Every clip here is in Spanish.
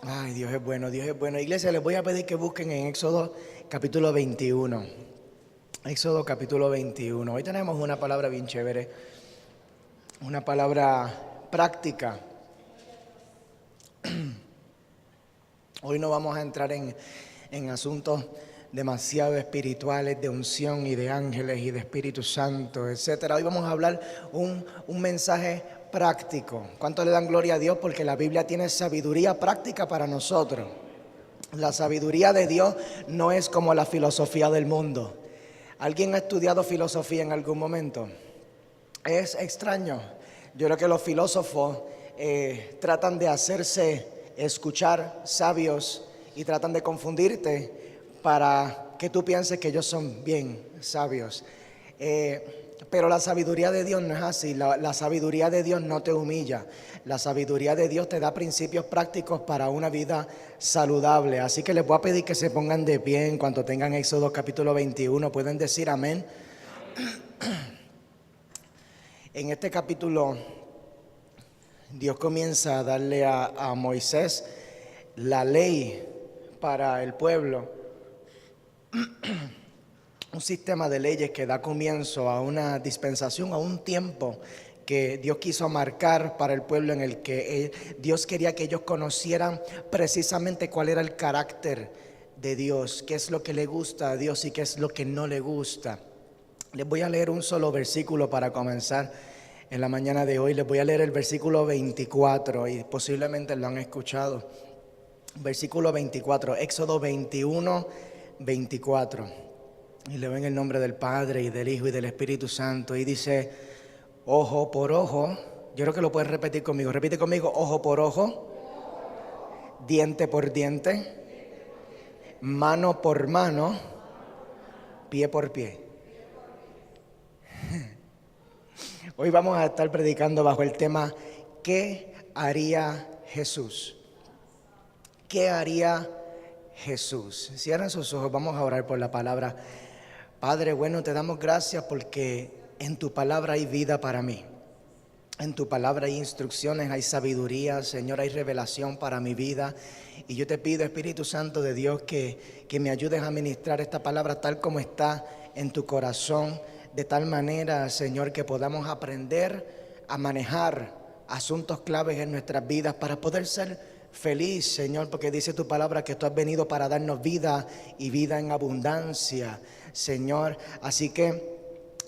Ay, Dios es bueno, Dios es bueno. Iglesia, les voy a pedir que busquen en Éxodo capítulo 21. Éxodo capítulo 21. Hoy tenemos una palabra bien chévere, una palabra práctica. Hoy no vamos a entrar en asuntos demasiado espirituales de unción y de ángeles y de Espíritu Santo, etcétera. Hoy vamos a hablar un mensaje práctico. ¿Cuánto le dan gloria a Dios? Porque la Biblia tiene sabiduría práctica para nosotros. La sabiduría de Dios no es como la filosofía del mundo. ¿Alguien ha estudiado filosofía en algún momento? Es extraño. Yo creo que los filósofos tratan de hacerse escuchar sabios y tratan de confundirte para que tú pienses que ellos son bien sabios. Pero la sabiduría de Dios no es así. La sabiduría de Dios no te humilla. La sabiduría de Dios te da principios prácticos para una vida saludable. Así que les voy a pedir que se pongan de pie en cuanto tengan Éxodo capítulo 21. ¿Pueden decir amén? En este capítulo, Dios comienza a darle a Moisés la ley para el pueblo. Un sistema de leyes que da comienzo a una dispensación, a un tiempo que Dios quiso marcar para el pueblo, en el que Dios quería que ellos conocieran precisamente cuál era el carácter de Dios, qué es lo que le gusta a Dios y qué es lo que no le gusta. Les voy a leer un solo versículo para comenzar en la mañana de hoy. Les voy a leer el versículo 24 y posiblemente lo han escuchado. Versículo 24, Éxodo 21, 24. Y leo en el nombre del Padre y del Hijo y del Espíritu Santo. Y dice: ojo por ojo. Yo creo que lo puedes repetir conmigo. Repite conmigo: ojo por ojo, diente por diente, mano por mano, pie por pie. Hoy vamos a estar predicando bajo el tema ¿qué haría Jesús? ¿Qué haría Jesús? Cierren sus ojos, vamos a orar por la palabra. Padre bueno, te damos gracias porque en tu palabra hay vida para mí. En tu palabra hay instrucciones, hay sabiduría, Señor, hay revelación para mi vida. Y yo te pido, Espíritu Santo de Dios, que me ayudes a ministrar esta palabra tal como está en tu corazón, de tal manera, Señor, que podamos aprender a manejar asuntos claves en nuestras vidas para poder ser feliz, Señor, porque dice tu palabra que tú has venido para darnos vida y vida en abundancia, Señor. Así que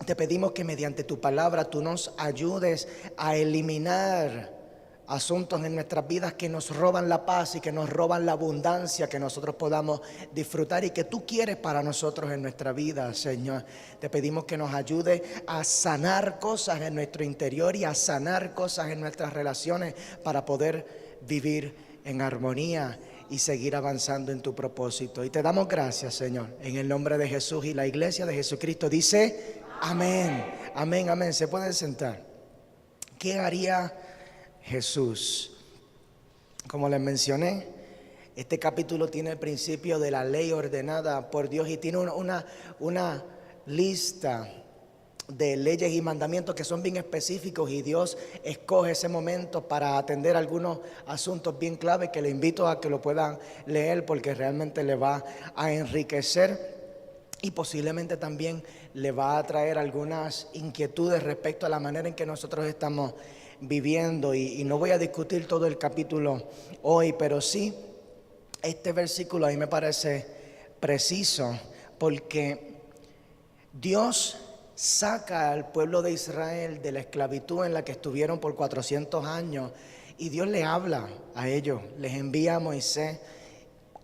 te pedimos que mediante tu palabra tú nos ayudes a eliminar asuntos en nuestras vidas que nos roban la paz y que nos roban la abundancia que nosotros podamos disfrutar y que tú quieres para nosotros en nuestra vida, Señor. Te pedimos que nos ayude a sanar cosas en nuestro interior y a sanar cosas en nuestras relaciones para poder vivir en armonía y seguir avanzando en tu propósito. Y te damos gracias, Señor, en el nombre de Jesús. Y la iglesia de Jesucristo dice amén, amén, amén. Se pueden sentar. ¿Qué haría Jesús? Como les mencioné, este capítulo tiene el principio de la ley ordenada por Dios y tiene una lista de leyes y mandamientos que son bien específicos, y Dios escoge ese momento para atender algunos asuntos bien claves que le invito a que lo puedan leer porque realmente le va a enriquecer y posiblemente también le va a traer algunas inquietudes respecto a la manera en que nosotros estamos viviendo. Y no voy a discutir todo el capítulo hoy, pero sí este versículo a mí me parece preciso porque Dios saca al pueblo de Israel de la esclavitud en la que estuvieron por 400 años y Dios le habla a ellos, les envía a Moisés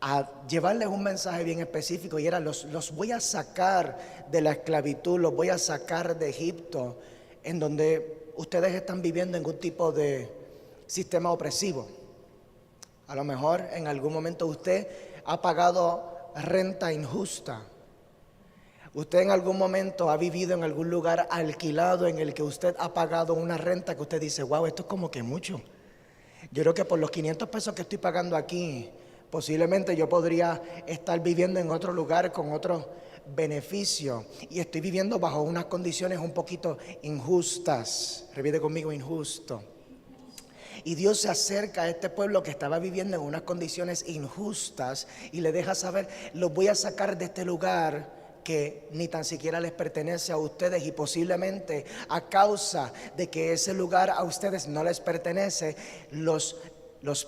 a llevarles un mensaje bien específico, y era los voy a sacar de la esclavitud, los voy a sacar de Egipto, en donde ustedes están viviendo en un tipo de sistema opresivo. A lo mejor en algún momento usted ha pagado renta injusta. Usted en algún momento ha vivido en algún lugar alquilado en el que usted ha pagado una renta que usted dice: wow, esto es como que mucho. Yo creo que por los 500 pesos que estoy pagando aquí, posiblemente yo podría estar viviendo en otro lugar con otros beneficios, y estoy viviendo bajo unas condiciones un poquito injustas. Repite conmigo: injusto. Y Dios se acerca a este pueblo que estaba viviendo en unas condiciones injustas y le deja saber: los voy a sacar de este lugar que ni tan siquiera les pertenece a ustedes, y posiblemente a causa de que ese lugar a ustedes no les pertenece, los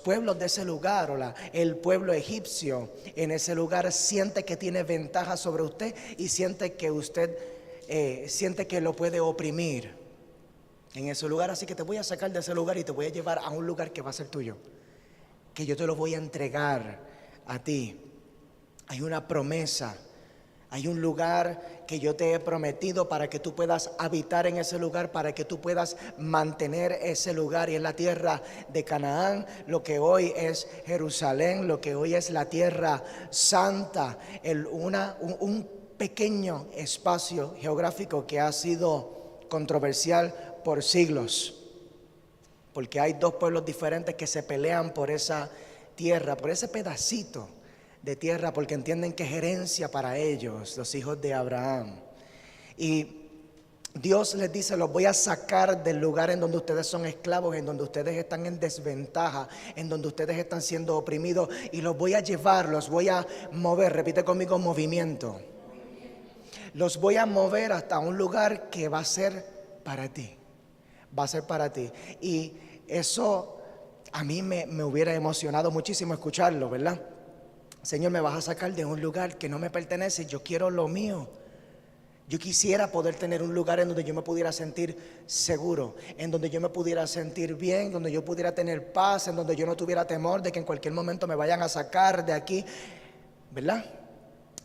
pueblos de ese lugar el pueblo egipcio en ese lugar siente que tiene ventaja sobre usted y siente que usted siente que lo puede oprimir en ese lugar. Así que te voy a sacar de ese lugar y te voy a llevar a un lugar que va a ser tuyo, que yo te lo voy a entregar a ti. Hay una promesa. Hay un lugar que yo te he prometido para que tú puedas habitar en ese lugar, para que tú puedas mantener ese lugar. Y es la tierra de Canaán, lo que hoy es Jerusalén, lo que hoy es la tierra santa. Un pequeño espacio geográfico que ha sido controversial por siglos, porque hay dos pueblos diferentes que se pelean por esa tierra, por ese pedacito de tierra, porque entienden que es herencia para ellos, los hijos de Abraham. Y Dios les dice: los voy a sacar del lugar en donde ustedes son esclavos, en donde ustedes están en desventaja, en donde ustedes están siendo oprimidos, y los voy a llevar, los voy a mover. Repite conmigo: movimiento. Los voy a mover hasta un lugar que va a ser para ti. Va a ser para ti. Y eso a mí me hubiera emocionado muchísimo escucharlo, ¿verdad? Señor, me vas a sacar de un lugar que no me pertenece, yo quiero lo mío. Yo quisiera poder tener un lugar en donde yo me pudiera sentir seguro, en donde yo me pudiera sentir bien, donde yo pudiera tener paz, en donde yo no tuviera temor de que en cualquier momento me vayan a sacar de aquí, ¿verdad?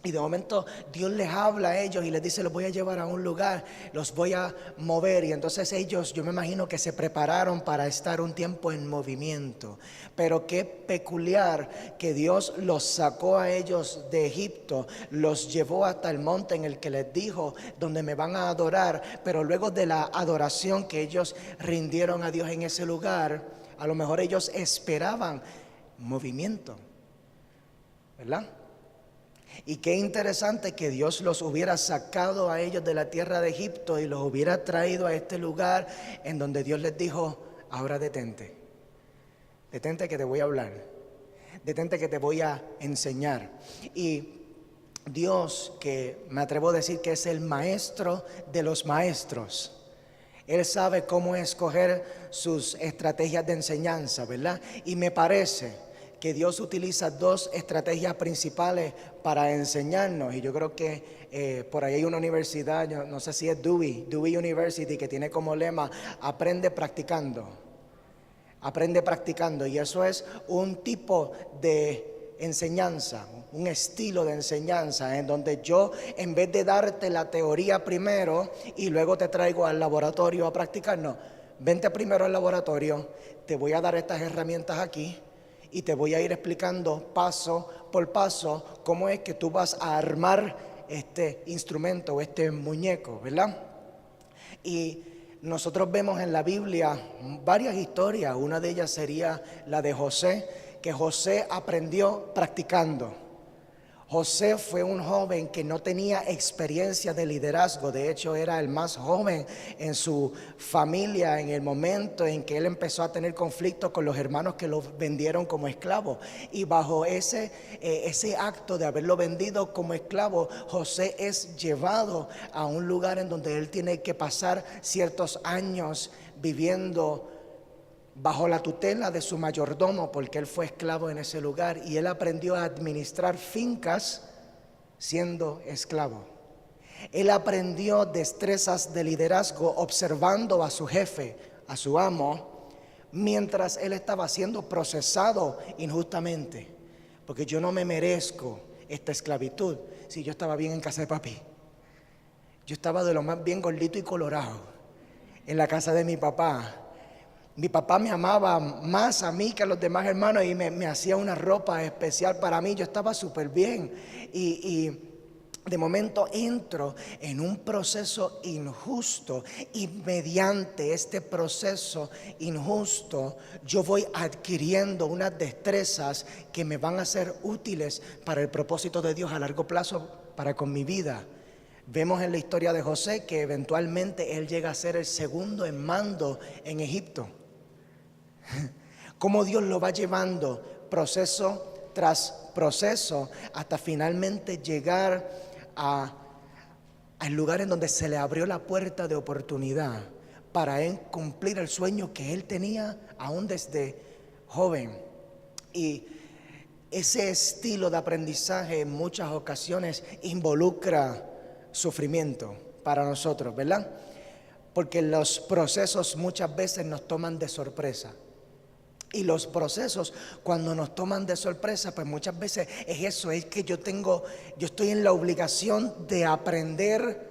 Y de momento Dios les habla a ellos y les dice: los voy a llevar a un lugar, los voy a mover. Y entonces ellos, yo me imagino que se prepararon para estar un tiempo en movimiento. Pero qué peculiar que Dios los sacó a ellos de Egipto, los llevó hasta el monte en el que les dijo: donde me van a adorar. Pero luego de la adoración que ellos rindieron a Dios en ese lugar, a lo mejor ellos esperaban movimiento, ¿verdad? Y qué interesante que Dios los hubiera sacado a ellos de la tierra de Egipto y los hubiera traído a este lugar en donde Dios les dijo: ahora detente, detente que te voy a hablar, detente que te voy a enseñar. Y Dios, que me atrevo a decir que es el maestro de los maestros, Él sabe cómo escoger sus estrategias de enseñanza, ¿verdad? Y me parece que Dios utiliza dos estrategias principales para enseñarnos. Y yo creo que por ahí hay una universidad, yo no sé si es Dewey University, que tiene como lema: aprende practicando. Aprende practicando. Y eso es un tipo de enseñanza, un estilo de enseñanza en donde yo, en vez de darte la teoría primero y luego te traigo al laboratorio a practicar, no, vente primero al laboratorio, te voy a dar estas herramientas aquí y te voy a ir explicando paso por paso cómo es que tú vas a armar este instrumento o este muñeco, ¿verdad? Y nosotros vemos en la Biblia varias historias. Una de ellas sería la de José, que José aprendió practicando. José fue un joven que no tenía experiencia de liderazgo. De hecho, era el más joven en su familia en el momento en que él empezó a tener conflictos con los hermanos que lo vendieron como esclavo. Y bajo ese acto de haberlo vendido como esclavo, José es llevado a un lugar en donde él tiene que pasar ciertos años viviendo bajo la tutela de su mayordomo, porque él fue esclavo en ese lugar, y él aprendió a administrar fincas siendo esclavo. Él aprendió destrezas de liderazgo observando a su jefe, a su amo, mientras él estaba siendo procesado injustamente, porque yo no me merezco esta esclavitud. Si yo estaba bien en casa de papi, yo estaba de lo más bien gordito y colorado en la casa de mi papá. Mi papá me amaba más a mí que a los demás hermanos y me hacía una ropa especial para mí. Yo estaba súper bien y de momento entro en un proceso injusto, y mediante este proceso injusto yo voy adquiriendo unas destrezas que me van a ser útiles para el propósito de Dios a largo plazo para con mi vida. Vemos en la historia de José que eventualmente él llega a ser el segundo en mando en Egipto. Cómo Dios lo va llevando proceso tras proceso hasta finalmente llegar al lugar en donde se le abrió la puerta de oportunidad para él cumplir el sueño que él tenía aún desde joven. Y ese estilo de aprendizaje en muchas ocasiones involucra sufrimiento para nosotros, ¿verdad? Porque los procesos muchas veces nos toman de sorpresa. Y los procesos, cuando nos toman de sorpresa, pues muchas veces es eso, es que yo estoy en la obligación de aprender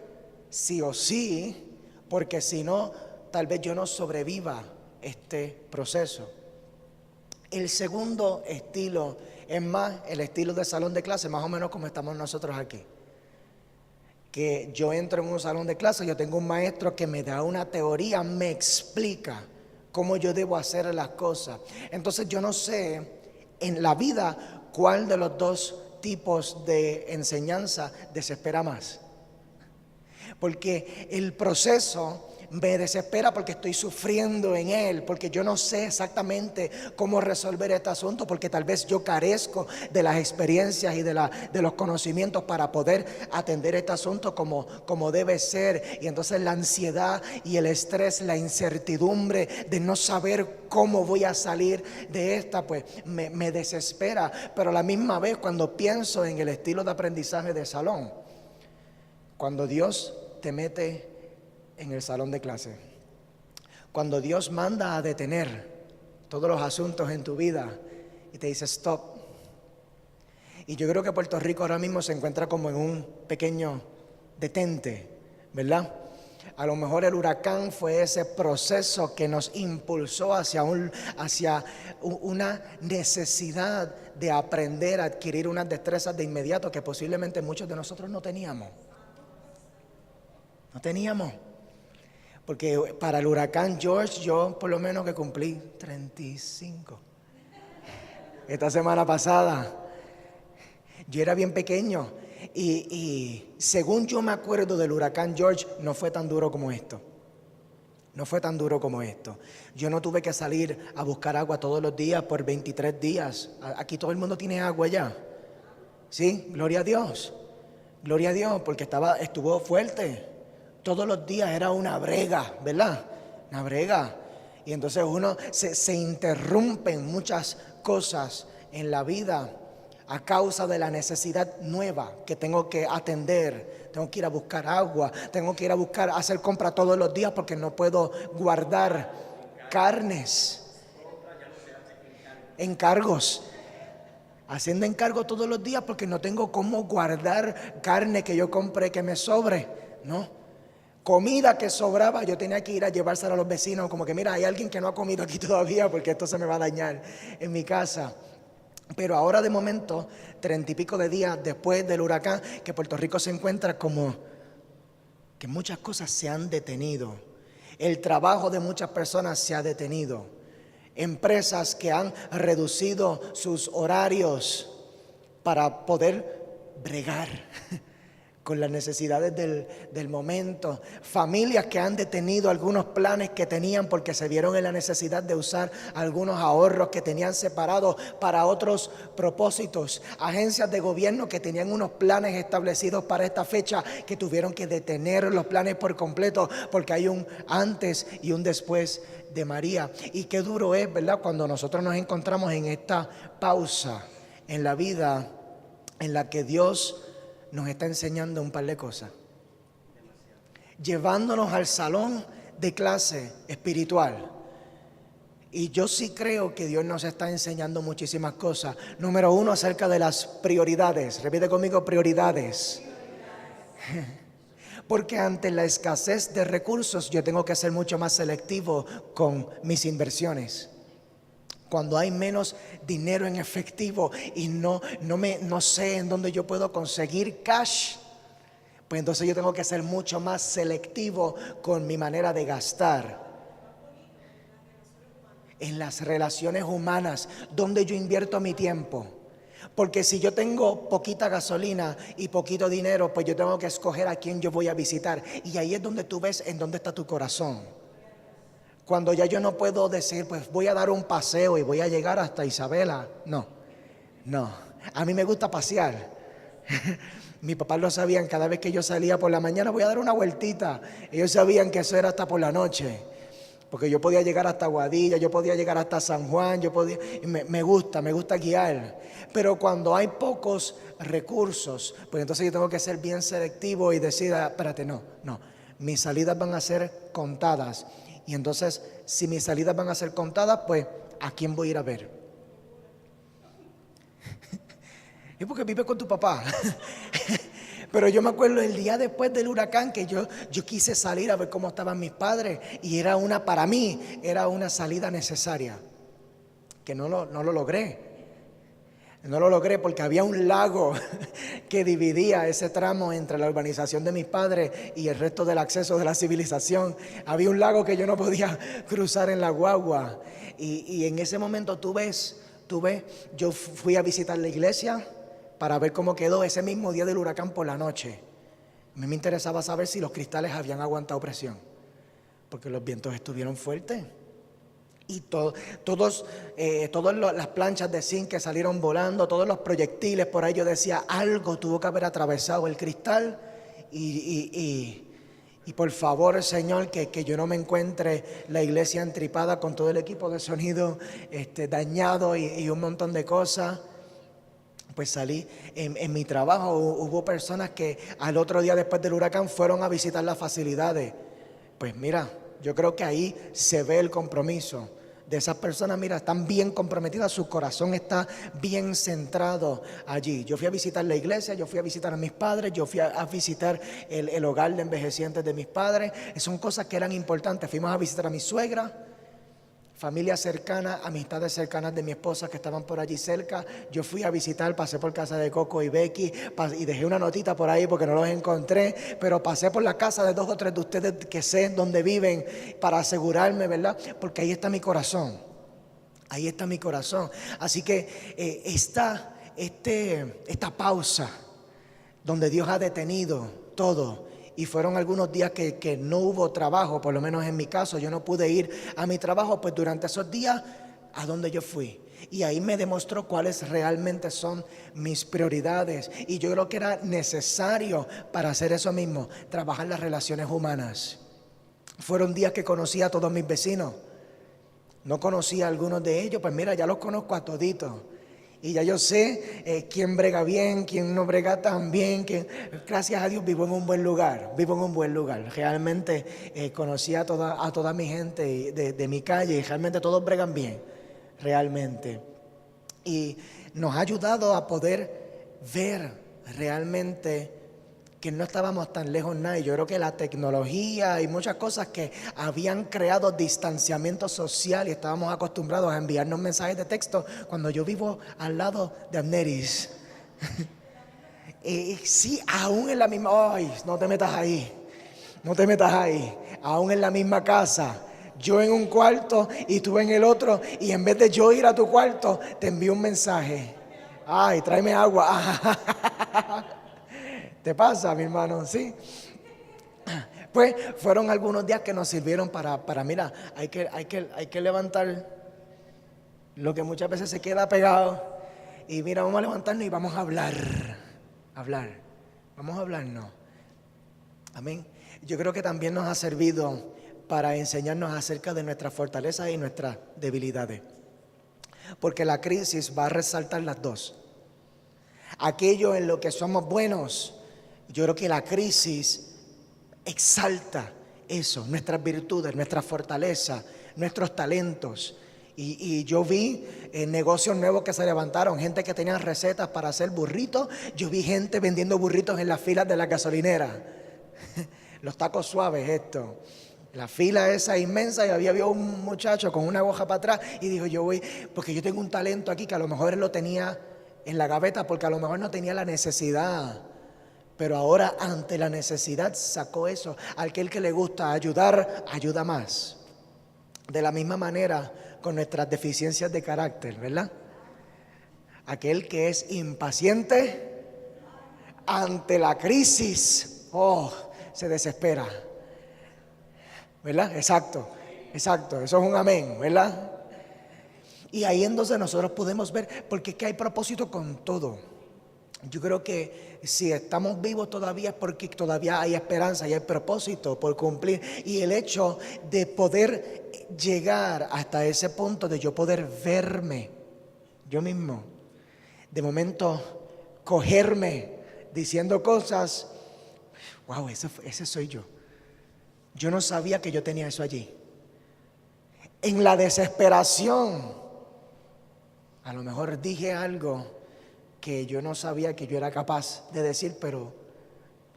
sí o sí, porque si no, tal vez yo no sobreviva este proceso. El segundo estilo es más el estilo de salón de clase, más o menos como estamos nosotros aquí. Que yo entro en un salón de clase, yo tengo un maestro que me da una teoría, me explica cómo yo debo hacer las cosas. Entonces yo no sé en la vida cuál de los dos tipos de enseñanza desespera más. Porque el proceso me desespera porque estoy sufriendo en él, porque yo no sé exactamente cómo resolver este asunto, porque tal vez yo carezco de las experiencias y de los conocimientos para poder atender este asunto como debe ser. Y entonces la ansiedad y el estrés, la incertidumbre de no saber cómo voy a salir de esta, pues me desespera. Pero a la misma vez, cuando pienso en el estilo de aprendizaje de salón, cuando Dios te mete en el salón de clase, cuando Dios manda a detener todos los asuntos en tu vida y te dice stop. Y yo creo que Puerto Rico ahora mismo se encuentra como en un pequeño detente, ¿verdad? A lo mejor el huracán fue ese proceso que nos impulsó hacia una necesidad de aprender a adquirir unas destrezas de inmediato que posiblemente muchos de nosotros no teníamos. Porque para el huracán George yo por lo menos que cumplí 35. Esta semana pasada yo era bien pequeño y según yo me acuerdo del huracán George no fue tan duro como esto. No fue tan duro como esto. Yo no tuve que salir a buscar agua todos los días por 23 días. Aquí todo el mundo tiene agua ya. Sí, gloria a Dios. Gloria a Dios porque estuvo fuerte. Todos los días era una brega, ¿verdad? Una brega. Y entonces uno se interrumpen muchas cosas en la vida a causa de la necesidad nueva que tengo que atender. Tengo que ir a buscar agua, tengo que ir a hacer compra todos los días porque no puedo guardar carnes. Encargos. Haciendo encargo todos los días porque no tengo cómo guardar carne que yo compré que me sobre, ¿no? Comida que sobraba, yo tenía que ir a llevársela a los vecinos, como que mira, hay alguien que no ha comido aquí todavía porque esto se me va a dañar en mi casa. Pero ahora de momento, 30 y pico de días después del huracán, que Puerto Rico se encuentra como que muchas cosas se han detenido. El trabajo de muchas personas se ha detenido. Empresas que han reducido sus horarios para poder bregar con las necesidades del momento. Familias que han detenido algunos planes que tenían porque se vieron en la necesidad de usar algunos ahorros que tenían separados para otros propósitos. Agencias de gobierno que tenían unos planes establecidos para esta fecha que tuvieron que detener los planes por completo porque hay un antes y un después de María. Y qué duro es, ¿verdad?, cuando nosotros nos encontramos en esta pausa en la vida en la que Dios nos está enseñando un par de cosas, llevándonos al salón de clase espiritual. Y yo sí creo que Dios nos está enseñando muchísimas cosas. Número uno, acerca de las prioridades. Repite conmigo, prioridades. Porque ante la escasez de recursos yo tengo que ser mucho más selectivo con mis inversiones. Cuando hay menos dinero en efectivo y no sé en dónde yo puedo conseguir cash, pues entonces yo tengo que ser mucho más selectivo con mi manera de gastar. En las relaciones humanas, donde yo invierto mi tiempo. Porque si yo tengo poquita gasolina y poquito dinero, pues yo tengo que escoger a quién yo voy a visitar. Y ahí es donde tú ves en dónde está tu corazón. Cuando ya yo no puedo decir, pues voy a dar un paseo y voy a llegar hasta Isabela. No, no. A mí me gusta pasear. Mis papás lo sabían, cada vez que yo salía por la mañana voy a dar una vueltita. Ellos sabían que eso era hasta por la noche. Porque yo podía llegar hasta Guadilla, yo podía llegar hasta San Juan, me gusta guiar. Pero cuando hay pocos recursos, pues entonces yo tengo que ser bien selectivo y decir, espérate, no. Mis salidas van a ser contadas. Y entonces, si mis salidas van a ser contadas, pues, ¿a quién voy a ir a ver? Es porque vives con tu papá. Pero yo me acuerdo el día después del huracán que yo quise salir a ver cómo estaban mis padres. Y para mí, era una salida necesaria. Que no lo logré. No lo logré porque había un lago que dividía ese tramo entre la urbanización de mis padres y el resto del acceso de la civilización. Había un lago que yo no podía cruzar en la guagua. Y en ese momento tú ves, yo fui a visitar la iglesia para ver cómo quedó ese mismo día del huracán por la noche. A mí me interesaba saber si los cristales habían aguantado presión, porque los vientos estuvieron fuertes. Y todas las planchas de zinc que salieron volando, todos los proyectiles por ahí, yo decía, algo tuvo que haber atravesado el cristal. Y por favor, Señor, que yo no me encuentre la iglesia entripada con todo el equipo de sonido dañado y un montón de cosas. Pues salí, en mi trabajo hubo personas que al otro día después del huracán fueron a visitar las facilidades. Pues mira, yo creo que ahí se ve el compromiso de esas personas. Mira, están bien comprometidas, su corazón está bien centrado allí. Yo fui a visitar la iglesia, yo fui a visitar a mis padres, yo fui a visitar el hogar de envejecientes de mis padres. Son cosas que eran importantes. Fuimos a visitar a mi suegra, familia cercana, amistades cercanas de mi esposa que estaban por allí cerca. Yo fui a visitar, pasé por casa de Coco y Becky y dejé una notita por ahí porque no los encontré, pero pasé por la casa de 2 o 3 de ustedes que sé dónde viven para asegurarme, ¿verdad? Porque ahí está mi corazón, ahí está mi corazón. Así que esta pausa donde Dios ha detenido todo. Y fueron algunos días que no hubo trabajo, por lo menos en mi caso, yo no pude ir a mi trabajo, pues durante esos días, ¿a dónde yo fui? Y ahí me demostró cuáles realmente son mis prioridades. Y yo creo que era necesario para hacer eso mismo, trabajar las relaciones humanas. Fueron días que conocí a todos mis vecinos. No conocía a algunos de ellos, pues mira, ya los conozco a toditos. Y ya yo sé quién brega bien, quién no brega tan bien. Gracias a Dios vivo en un buen lugar, Realmente conocí a toda mi gente de mi calle y realmente todos bregan bien, realmente. Y nos ha ayudado a poder ver realmente que no estábamos tan lejos nadie. Yo creo que la tecnología y muchas cosas que habían creado distanciamiento social y estábamos acostumbrados a enviarnos mensajes de texto cuando yo vivo al lado de Amneris. Y sí, aún en la misma, ay, no te metas ahí, aún en la misma casa. Yo en un cuarto y tú en el otro, y en vez de yo ir a tu cuarto, te envío un mensaje. Ay, tráeme agua. ¿Te pasa, mi hermano? Sí. Pues fueron algunos días que nos sirvieron para mira, hay que levantar lo que muchas veces se queda pegado. Y mira, vamos a levantarnos y vamos a hablar. Vamos a hablarnos. Amén. Yo creo que también nos ha servido para enseñarnos acerca de nuestras fortalezas y nuestras debilidades. Porque la crisis va a resaltar las dos. Aquello en lo que somos buenos, yo creo que la crisis exalta eso, nuestras virtudes, nuestra fortaleza, nuestros talentos. Y yo vi negocios nuevos que se levantaron, gente que tenía recetas para hacer burritos. Yo vi gente vendiendo burritos en las filas de la gasolinera. Los tacos suaves, esto. La fila esa inmensa, y había un muchacho con una hoja para atrás y dijo, yo voy, porque yo tengo un talento aquí que a lo mejor él lo tenía en la gaveta porque a lo mejor no tenía la necesidad. Pero ahora ante la necesidad sacó eso. Aquel que le gusta ayudar, ayuda más. De la misma manera con nuestras deficiencias de carácter, ¿verdad? Aquel que es impaciente ante la crisis, se desespera. ¿Verdad? Exacto. Exacto, eso es un amén, ¿verdad? Y ahí entonces nosotros podemos ver, porque es que hay propósito con todo. Yo creo que si estamos vivos todavía es porque todavía hay esperanza y hay propósito por cumplir. Y el hecho de poder llegar hasta ese punto de yo poder verme yo mismo, de momento cogerme diciendo cosas, wow, ese soy yo. Yo no sabía que yo tenía eso allí. En la desesperación, a lo mejor dije algo que yo no sabía que yo era capaz de decir, pero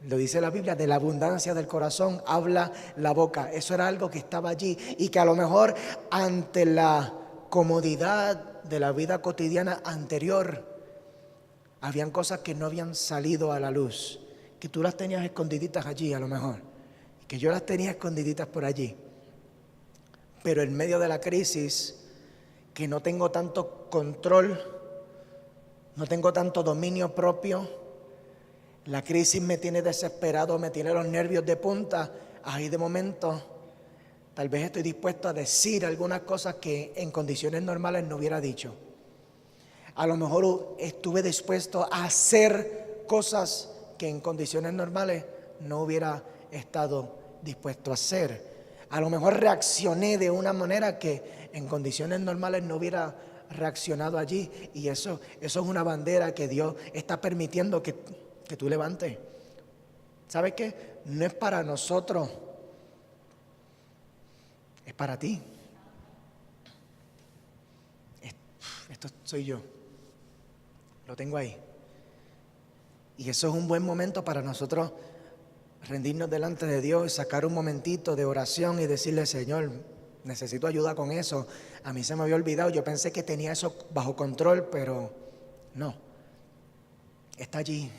lo dice la Biblia, de la abundancia del corazón habla la boca. Eso era algo que estaba allí y que a lo mejor ante la comodidad de la vida cotidiana anterior, habían cosas que no habían salido a la luz, que tú las tenías escondiditas allí a lo mejor, que yo las tenía escondiditas por allí. Pero en medio de la crisis, que no tengo tanto control, no tengo tanto dominio propio, la crisis me tiene desesperado, me tiene los nervios de punta. Ahí de momento, tal vez estoy dispuesto a decir algunas cosas que en condiciones normales no hubiera dicho. A lo mejor estuve dispuesto a hacer cosas que en condiciones normales no hubiera estado dispuesto a hacer. A lo mejor reaccioné de una manera que en condiciones normales no hubiera reaccionado allí. Y eso es una bandera que Dios está permitiendo que tú levantes. ¿Sabes qué? No es para nosotros, es para ti. Esto soy yo. Lo tengo ahí. Y eso es un buen momento para nosotros rendirnos delante de Dios, sacar un momentito de oración y decirle: Señor, necesito ayuda con eso. A mí se me había olvidado, yo pensé que tenía eso bajo control, pero no. Está allí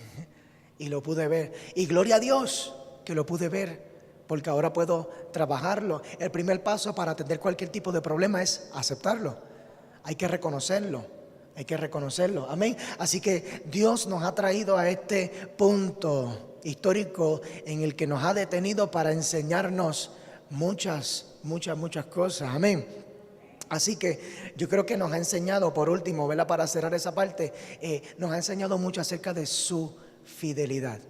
y lo pude ver. Y gloria a Dios que lo pude ver, porque ahora puedo trabajarlo. El primer paso para atender cualquier tipo de problema es aceptarlo. Hay que reconocerlo. Hay que reconocerlo, amén. Así que Dios nos ha traído a este punto histórico en el que nos ha detenido para enseñarnos muchas cosas, amén. Así que yo creo que nos ha enseñado, por último, ¿verdad? Para cerrar esa parte, nos ha enseñado mucho acerca de su fidelidad.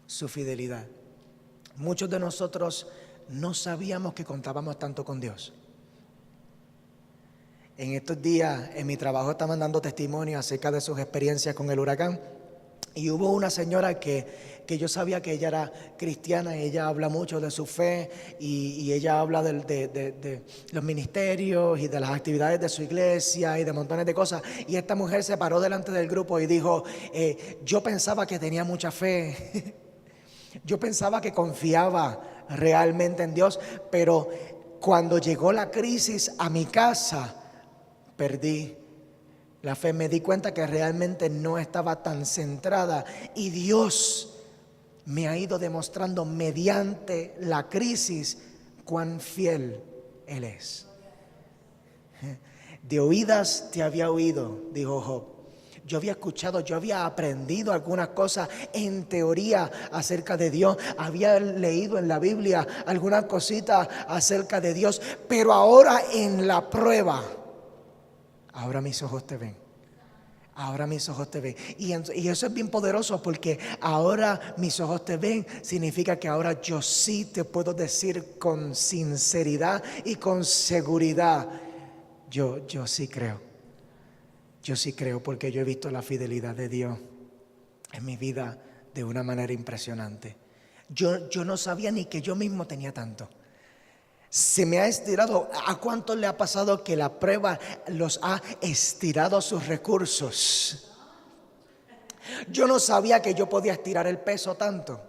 Su fidelidad. Muchos de nosotros no sabíamos que contábamos tanto con Dios. En estos días en mi trabajo estaban dando testimonio acerca de sus experiencias con el huracán. Y hubo una señora que yo sabía que ella era cristiana, ella habla mucho de su fe y ella habla de los ministerios y de las actividades de su iglesia y de montones de cosas. Y esta mujer se paró delante del grupo y dijo: yo pensaba que tenía mucha fe, yo pensaba que confiaba realmente en Dios, pero cuando llegó la crisis a mi casa, perdí la fe, me di cuenta que realmente no estaba tan centrada y Dios me ha ido demostrando mediante la crisis cuán fiel Él es. De oídas te había oído, dijo Job. Yo había escuchado, yo había aprendido algunas cosas en teoría acerca de Dios. Había leído en la Biblia algunas cositas acerca de Dios, pero ahora en la prueba, ahora mis ojos te ven. Ahora mis ojos te ven. Y eso es bien poderoso, porque ahora mis ojos te ven significa que ahora yo sí te puedo decir con sinceridad y con seguridad: yo sí creo. Yo sí creo, porque yo he visto la fidelidad de Dios en mi vida de una manera impresionante. Yo no sabía ni que yo mismo tenía tanto. Se me ha estirado. ¿A cuántos le ha pasado que la prueba los ha estirado sus recursos? Yo no sabía que yo podía estirar el peso tanto.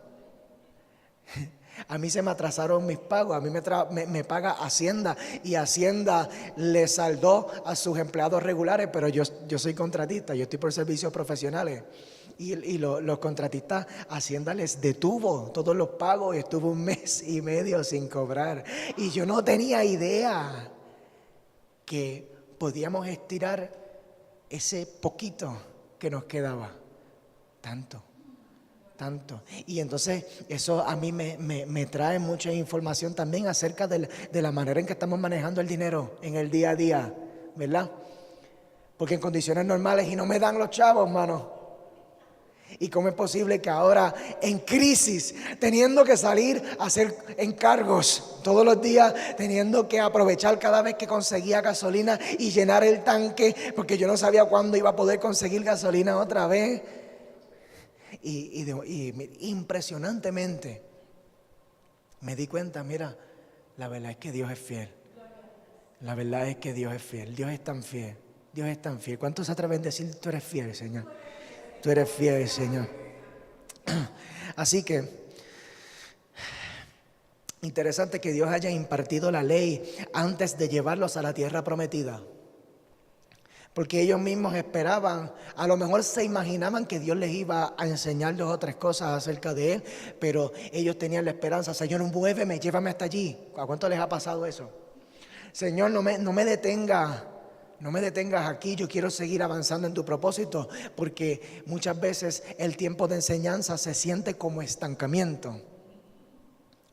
A mí se me atrasaron mis pagos, a mí me paga Hacienda y Hacienda le saldó a sus empleados regulares, pero yo soy contratista, yo estoy por servicios profesionales. Y los contratistas, Hacienda les detuvo todos los pagos y estuvo 1 mes y medio sin cobrar. Y yo no tenía idea que podíamos estirar ese poquito que nos quedaba. Tanto. tanto. Y entonces eso a mí me trae mucha información también acerca de la manera en que estamos manejando el dinero en el día a día, ¿verdad? Porque en condiciones normales y no me dan los chavos, hermano. ¿Y cómo es posible que ahora en crisis, teniendo que salir a hacer encargos todos los días, teniendo que aprovechar cada vez que conseguía gasolina y llenar el tanque, porque yo no sabía cuándo iba a poder conseguir gasolina otra vez? Y impresionantemente me di cuenta, mira, la verdad es que Dios es fiel. La verdad es que Dios es fiel. Dios es tan fiel. Dios es tan fiel. ¿Cuántos se atreven a decir, tú eres fiel, Señor? Tú eres fiel, Señor. Así que, interesante que Dios haya impartido la ley antes de llevarlos a la tierra prometida. Porque ellos mismos esperaban, a lo mejor se imaginaban que Dios les iba a enseñar 2 o 3 cosas acerca de Él, pero ellos tenían la esperanza, Señor, muéveme, llévame hasta allí. ¿A cuánto les ha pasado eso? Señor, no me detengas. No me detengas aquí, yo quiero seguir avanzando en tu propósito, porque muchas veces el tiempo de enseñanza se siente como estancamiento.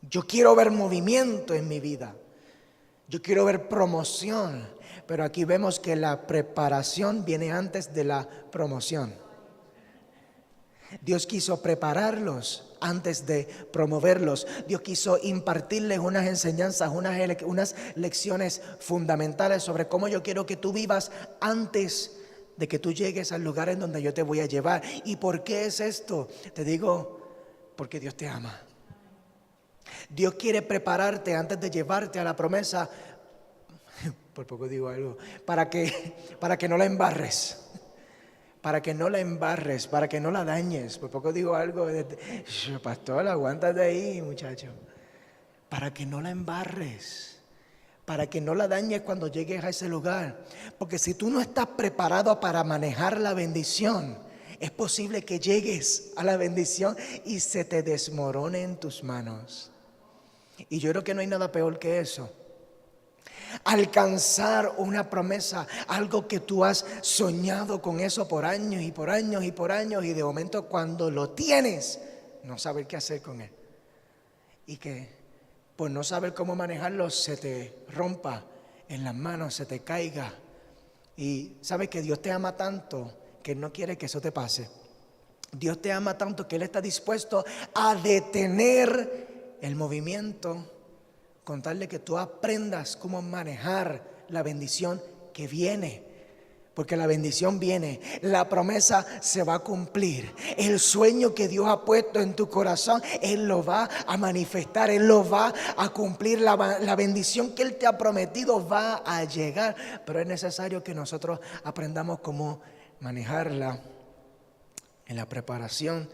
Yo quiero ver movimiento en mi vida, yo quiero ver promoción, pero aquí vemos que la preparación viene antes de la promoción. Dios quiso prepararlos antes de promoverlos. Dios quiso impartirles unas enseñanzas, unas lecciones fundamentales sobre cómo yo quiero que tú vivas antes de que tú llegues al lugar en donde yo te voy a llevar. ¿Y por qué es esto? Te digo, porque Dios te ama. Dios quiere prepararte antes de llevarte a la promesa. Por poco digo algo, para que no la embarres. Para que no la embarres, para que no la dañes. Por poco digo algo, pastor, aguántate ahí, muchacho. Para que no la embarres, para que no la dañes cuando llegues a ese lugar. Porque si tú no estás preparado para manejar la bendición, es posible que llegues a la bendición y se te desmorone en tus manos. Y yo creo que no hay nada peor que eso. Alcanzar una promesa, algo que tú has soñado con eso por años y por años y por años, y de momento cuando lo tienes, no saber qué hacer con él. Y que por no saber cómo manejarlo se te rompa en las manos, se te caiga. Y sabes que Dios te ama tanto que Él no quiere que eso te pase. Dios te ama tanto que Él está dispuesto a detener el movimiento, contarle que tú aprendas cómo manejar la bendición que viene. Porque la bendición viene, la promesa se va a cumplir. El sueño que Dios ha puesto en tu corazón, Él lo va a manifestar, Él lo va a cumplir. La bendición que Él te ha prometido va a llegar. Pero es necesario que nosotros aprendamos cómo manejarla. En la preparación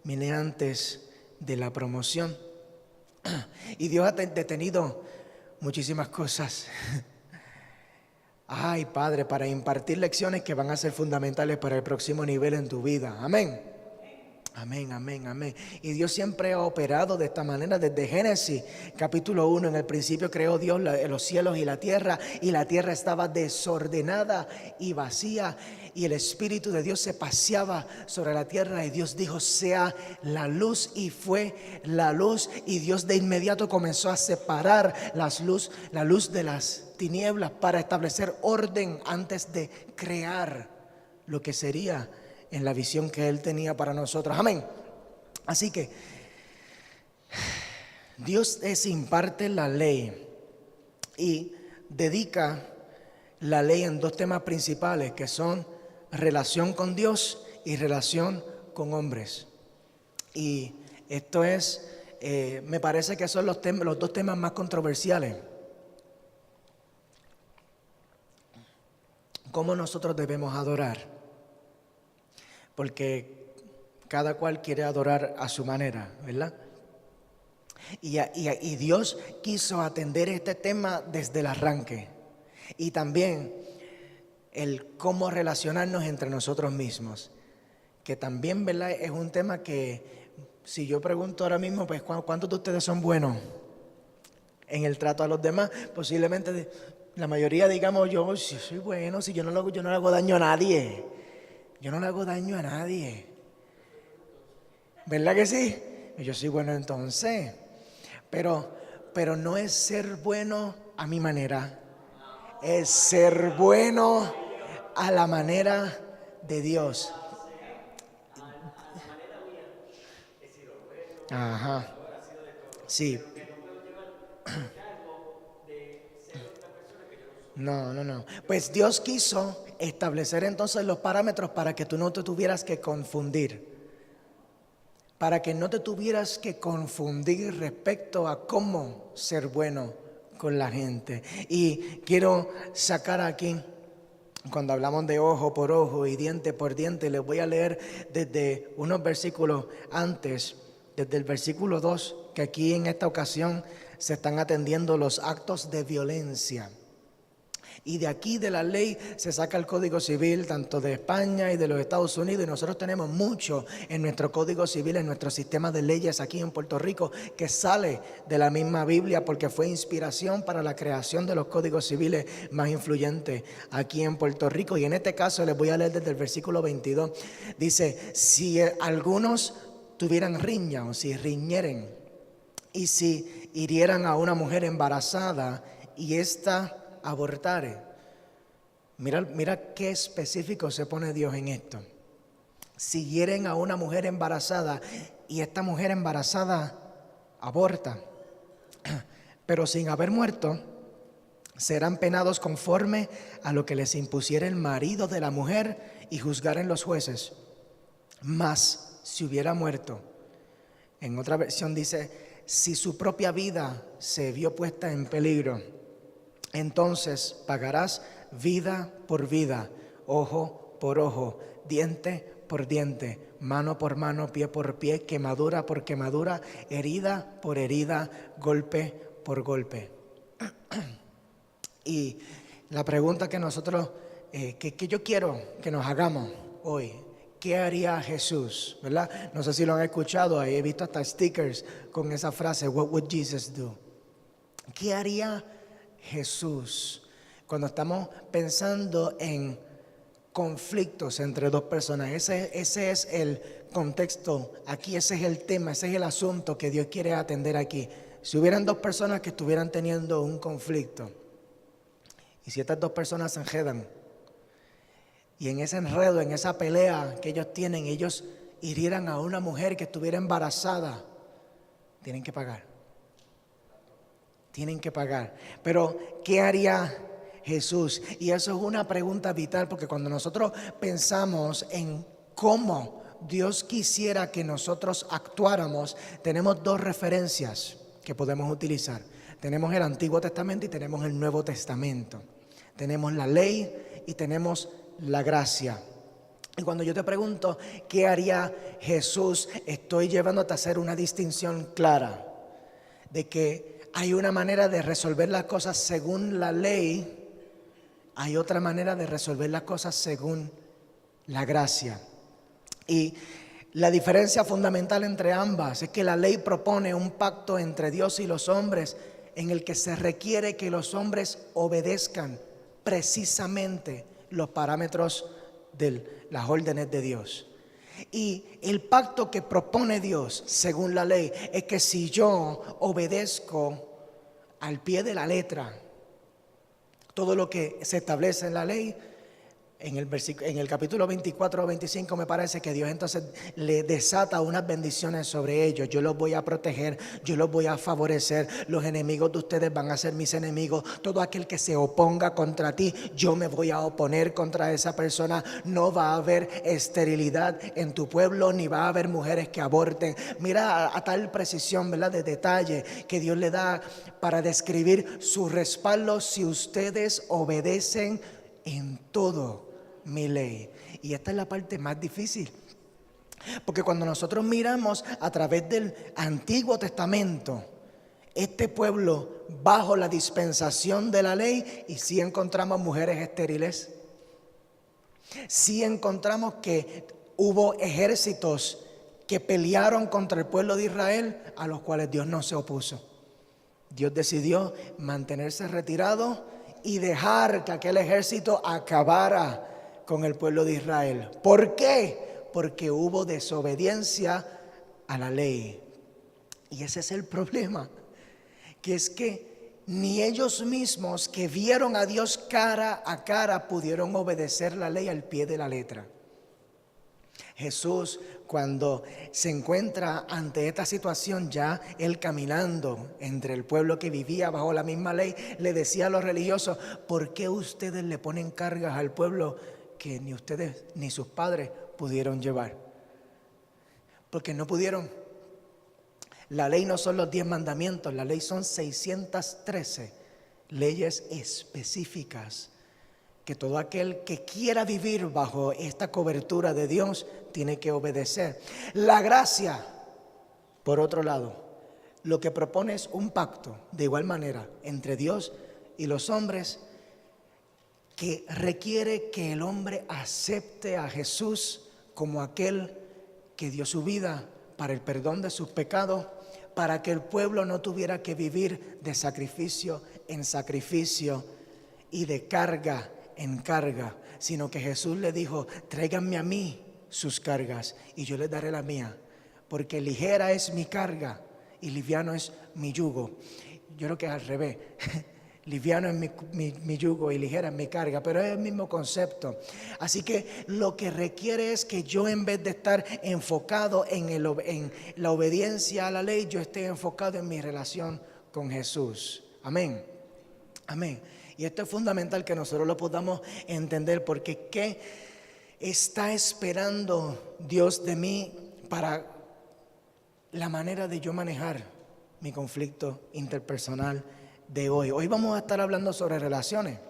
viene antes de la promoción. Y Dios ha detenido muchísimas cosas. Ay, Padre, para impartir lecciones que van a ser fundamentales para el próximo nivel en tu vida. Amén. Amén, amén, amén. Y Dios siempre ha operado de esta manera desde Génesis capítulo 1. En el principio creó Dios los cielos y la tierra estaba desordenada y vacía, y el Espíritu de Dios se paseaba sobre la tierra, y Dios dijo, sea la luz, y fue la luz. Y Dios de inmediato comenzó a separar la luz de las tinieblas para establecer orden antes de crear lo que sería en la visión que Él tenía para nosotros. Amén. Así que Dios imparte la ley y dedica la ley en 2 temas principales, que son relación con Dios y relación con hombres. Y esto es, me parece que son los 2 temas más controversiales. ¿Cómo nosotros debemos adorar? Porque cada cual quiere adorar a su manera, ¿verdad? Y Dios quiso atender este tema desde el arranque. Y también el cómo relacionarnos entre nosotros mismos. Que también, ¿verdad?, es un tema que, si yo pregunto ahora mismo, pues, ¿cuántos de ustedes son buenos en el trato a los demás? Posiblemente la mayoría digamos, yo soy bueno, si yo no le hago daño a nadie. Yo no le hago daño a nadie. ¿Verdad que sí? Yo soy bueno entonces. Pero no es ser bueno a mi manera. Es ser bueno a la manera de Dios. Ajá. Sí. No, no, no. Pues Dios quiso establecer entonces los parámetros para que tú no te tuvieras que confundir. Para que no te tuvieras que confundir respecto a cómo ser bueno con la gente. Y quiero sacar aquí, cuando hablamos de ojo por ojo y diente por diente, les voy a leer desde unos versículos antes, desde el versículo 2, que aquí en esta ocasión se están atendiendo los actos de violencia. Y de aquí de la ley se saca el Código Civil, tanto de España y de los Estados Unidos. Y nosotros tenemos mucho en nuestro Código Civil, en nuestro sistema de leyes aquí en Puerto Rico, que sale de la misma Biblia porque fue inspiración para la creación de los códigos civiles más influyentes aquí en Puerto Rico. Y en este caso les voy a leer desde el versículo 22. Dice, si algunos tuvieran riña o si riñeren y si hirieran a una mujer embarazada y ésta abortare. Mira qué específico se pone Dios en esto. Si hieren a una mujer embarazada y esta mujer embarazada aborta, pero sin haber muerto, serán penados conforme a lo que les impusiera el marido de la mujer y juzgaren los jueces. Mas si hubiera muerto, en otra versión dice, si su propia vida se vio puesta en peligro, entonces pagarás vida por vida, ojo por ojo, diente por diente, mano por mano, pie por pie, quemadura por quemadura, herida por herida, golpe por golpe. Y la pregunta que nosotros, que yo quiero que nos hagamos hoy, ¿qué haría Jesús? ¿Verdad? No sé si lo han escuchado, ahí he visto hasta stickers con esa frase, What would Jesus do? ¿Qué haría Jesús cuando estamos pensando en conflictos entre dos personas? Ese es el contexto aquí, ese es el tema, ese es el asunto que Dios quiere atender aquí. Si hubieran dos personas que estuvieran teniendo un conflicto y si estas dos personas se enredan y en ese enredo, en esa pelea que ellos tienen, ellos hirieran a una mujer que estuviera embarazada, tienen que pagar. Tienen que pagar. Pero, ¿qué haría Jesús? Y eso es una pregunta vital, porque cuando nosotros pensamos en cómo Dios quisiera que nosotros actuáramos, tenemos dos referencias que podemos utilizar. Tenemos el Antiguo Testamento y tenemos el Nuevo Testamento. Tenemos la ley y tenemos la gracia. Y cuando yo te pregunto, ¿qué haría Jesús? Estoy llevándote a hacer una distinción clara de que hay una manera de resolver las cosas según la ley, hay otra manera de resolver las cosas según la gracia. Y la diferencia fundamental entre ambas es que la ley propone un pacto entre Dios y los hombres en el que se requiere que los hombres obedezcan precisamente los parámetros de las órdenes de Dios. Y el pacto que propone Dios según la ley es que si yo obedezco al pie de la letra todo lo que se establece en la ley, en el capítulo 24 o 25 me parece que Dios entonces le desata unas bendiciones sobre ellos. Yo los voy a proteger, yo los voy a favorecer, los enemigos de ustedes van a ser mis enemigos, todo aquel que se oponga contra ti, yo me voy a oponer contra esa persona. No va a haber esterilidad en tu pueblo, ni va a haber mujeres que aborten. Mira a tal precisión, ¿verdad?, de detalle que Dios le da para describir su respaldo si ustedes obedecen en todo mi ley. Y esta es la parte más difícil, porque cuando nosotros miramos a través del Antiguo Testamento, este pueblo bajo la dispensación de la ley, y sí encontramos mujeres estériles, sí encontramos que hubo ejércitos que pelearon contra el pueblo de Israel, a los cuales Dios no se opuso. Dios decidió mantenerse retirado y dejar que aquel ejército acabara con el pueblo de Israel. ¿Por qué? Porque hubo desobediencia a la ley. Y ese es el problema, que es que ni ellos mismos que vieron a Dios cara a cara pudieron obedecer la ley al pie de la letra. Jesús, cuando se encuentra ante esta situación, ya él caminando entre el pueblo que vivía bajo la misma ley, le decía a los religiosos: ¿por qué ustedes le ponen cargas al pueblo que ni ustedes ni sus padres pudieron llevar? Porque no pudieron. La ley no son los 10 mandamientos, la ley son 613 leyes específicas que todo aquel que quiera vivir bajo esta cobertura de Dios tiene que obedecer. La gracia, por otro lado, lo que propone es un pacto de igual manera entre Dios y los hombres, que requiere que el hombre acepte a Jesús como aquel que dio su vida para el perdón de sus pecados, para que el pueblo no tuviera que vivir de sacrificio en sacrificio y de carga en carga, sino que Jesús le dijo: tráiganme a mí sus cargas y yo les daré la mía, porque ligera es mi carga y liviano es mi yugo. Yo creo que es al revés. Liviano es mi yugo y ligera es mi carga, pero es el mismo concepto. Así que lo que requiere es que yo, en vez de estar enfocado en la obediencia a la ley, yo esté enfocado en mi relación con Jesús. Amén. Amén. Y esto es fundamental que nosotros lo podamos entender, porque ¿qué está esperando Dios de mí para la manera de yo manejar mi conflicto interpersonal de hoy? Hoy vamos a estar hablando sobre relaciones.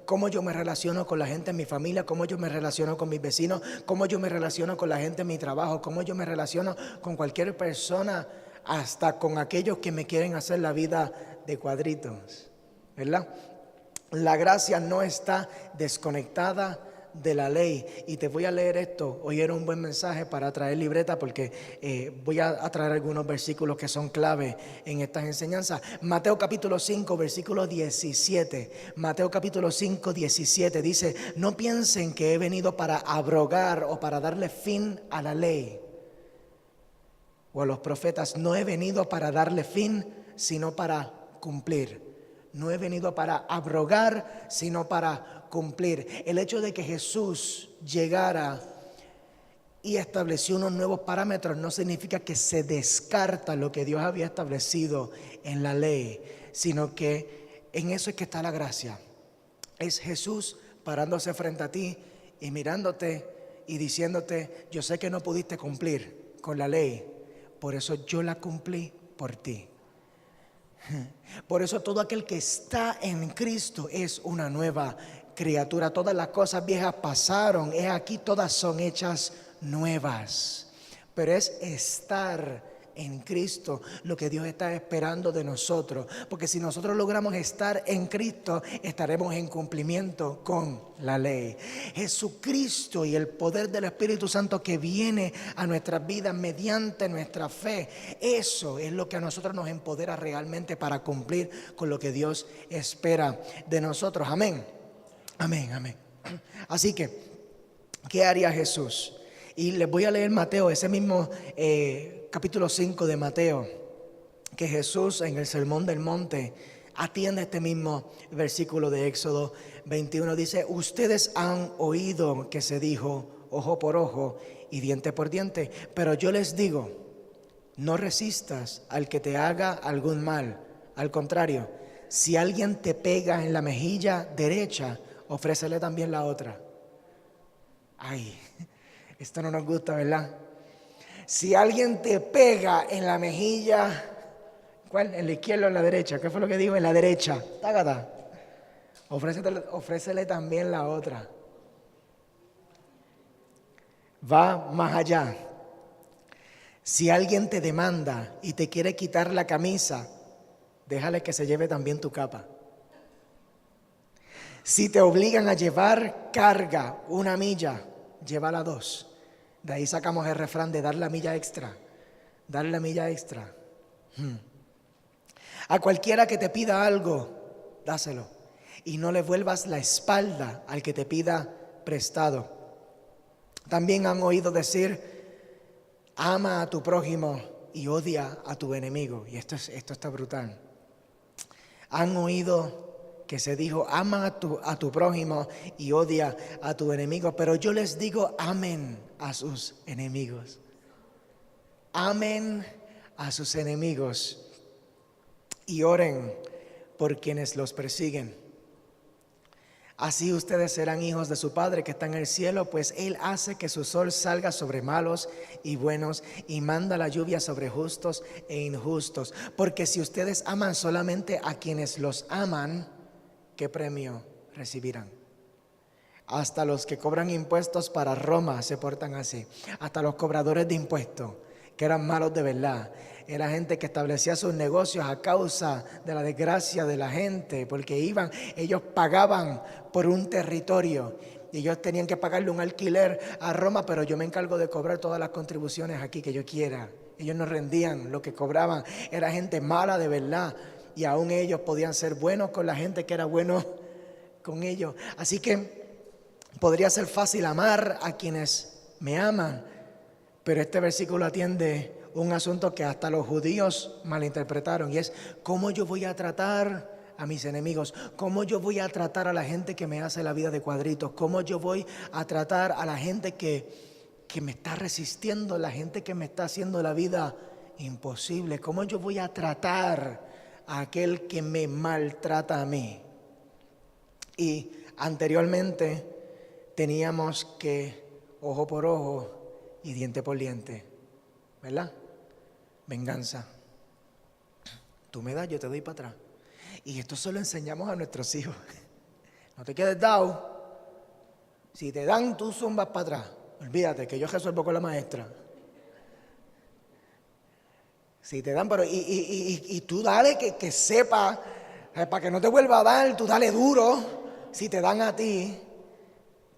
Cómo yo me relaciono con la gente en mi familia, cómo yo me relaciono con mis vecinos, cómo yo me relaciono con la gente en mi trabajo, cómo yo me relaciono con cualquier persona, hasta con aquellos que me quieren hacer la vida de cuadritos, ¿verdad? La gracia no está desconectada de la ley. Y te voy a leer esto. Hoy era un buen mensaje para traer libreta, porque voy a traer algunos versículos que son clave en estas enseñanzas. Mateo capítulo 5, versículo 17. Mateo capítulo 5, 17 dice: no piensen que he venido para abrogar o para darle fin a la ley o a los profetas. No he venido para darle fin, sino para cumplir. No he venido para abrogar, sino para cumplir. El hecho de que Jesús llegara y estableció unos nuevos parámetros no significa que se descarta lo que Dios había establecido en la ley, sino que en eso es que está la gracia. Es Jesús parándose frente a ti y mirándote y diciéndote: yo sé que no pudiste cumplir con la ley, por eso yo la cumplí por ti. Por eso todo aquel que está en Cristo es una nueva criatura. Todas las cosas viejas pasaron, he aquí todas son hechas nuevas. Pero es estar en Cristo lo que Dios está esperando de nosotros, porque si nosotros logramos estar en Cristo, estaremos en cumplimiento con la ley. Jesucristo y el poder del Espíritu Santo que viene a nuestras vidas mediante nuestra fe, eso es lo que a nosotros nos empodera realmente para cumplir con lo que Dios espera de nosotros. Amén. Amén, amén. Así que, ¿qué haría Jesús? Y les voy a leer Mateo, ese mismo capítulo 5 de Mateo, que Jesús en el Sermón del Monte atiende este mismo versículo de Éxodo 21. Dice: ustedes han oído que se dijo ojo por ojo y diente por diente, pero yo les digo, no resistas al que te haga algún mal. Al contrario, si alguien te pega en la mejilla derecha, ofrécele también la otra. Ay, esto no nos gusta, ¿verdad? Si alguien te pega en la mejilla, ¿cuál? ¿En la izquierda o en la derecha? ¿Qué fue lo que digo? En la derecha. Tágata. Ofrécele también la otra. Va más allá. Si alguien te demanda y te quiere quitar la camisa, déjale que se lleve también tu capa. Si te obligan a llevar carga 1 milla, llévala 2. De ahí sacamos el refrán de dar la milla extra. Dar la milla extra. A cualquiera que te pida algo, dáselo. Y no le vuelvas la espalda al que te pida prestado. También han oído decir: ama a tu prójimo y odia a tu enemigo. Y esto está brutal. Han oído que se dijo, ama a tu prójimo y odia a tu enemigo. Pero yo les digo, amen a sus enemigos. Amen a sus enemigos y oren por quienes los persiguen. Así ustedes serán hijos de su Padre que está en el cielo, pues Él hace que su sol salga sobre malos y buenos y manda la lluvia sobre justos e injustos. Porque si ustedes aman solamente a quienes los aman, ¿qué premio recibirán? Hasta los que cobran impuestos para Roma se portan así. Hasta los cobradores de impuestos, que eran malos de verdad. Era gente que establecía sus negocios a causa de la desgracia de la gente, porque ellos pagaban por un territorio y ellos tenían que pagarle un alquiler a Roma, pero yo me encargo de cobrar todas las contribuciones aquí que yo quiera. Ellos no rendían lo que cobraban, era gente mala de verdad, y aún ellos podían ser buenos con la gente que era bueno con ellos. Así que podría ser fácil amar a quienes me aman, pero este versículo atiende un asunto que hasta los judíos malinterpretaron, y es cómo yo voy a tratar a mis enemigos, cómo yo voy a tratar a la gente que me hace la vida de cuadritos, cómo yo voy a tratar a la gente que me está resistiendo, la gente que me está haciendo la vida imposible, cómo yo voy a tratar a aquel que me maltrata a mí. Y anteriormente teníamos que ojo por ojo y diente por diente, ¿verdad? Venganza. Tú me das, yo te doy para atrás. Y esto se lo enseñamos a nuestros hijos. No te quedes dado. Si te dan, tú zumbas para atrás. Olvídate que yo resuelvo con la maestra. Si te dan, pero y tú dale que sepa, para que no te vuelva a dar, tú dale duro. Si te dan a ti,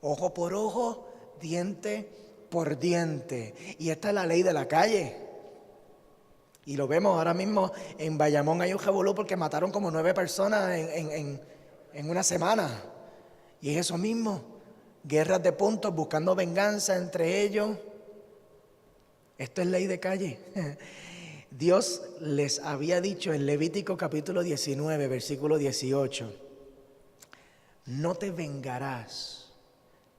ojo por ojo, diente por diente. Y esta es la ley de la calle. Y lo vemos ahora mismo en Bayamón, hay un revolú porque mataron como 9 personas en una semana. Y es eso mismo, guerras de puntos, buscando venganza entre ellos. Esto es ley de calle. Dios les había dicho en Levítico capítulo 19, versículo 18, no te vengarás.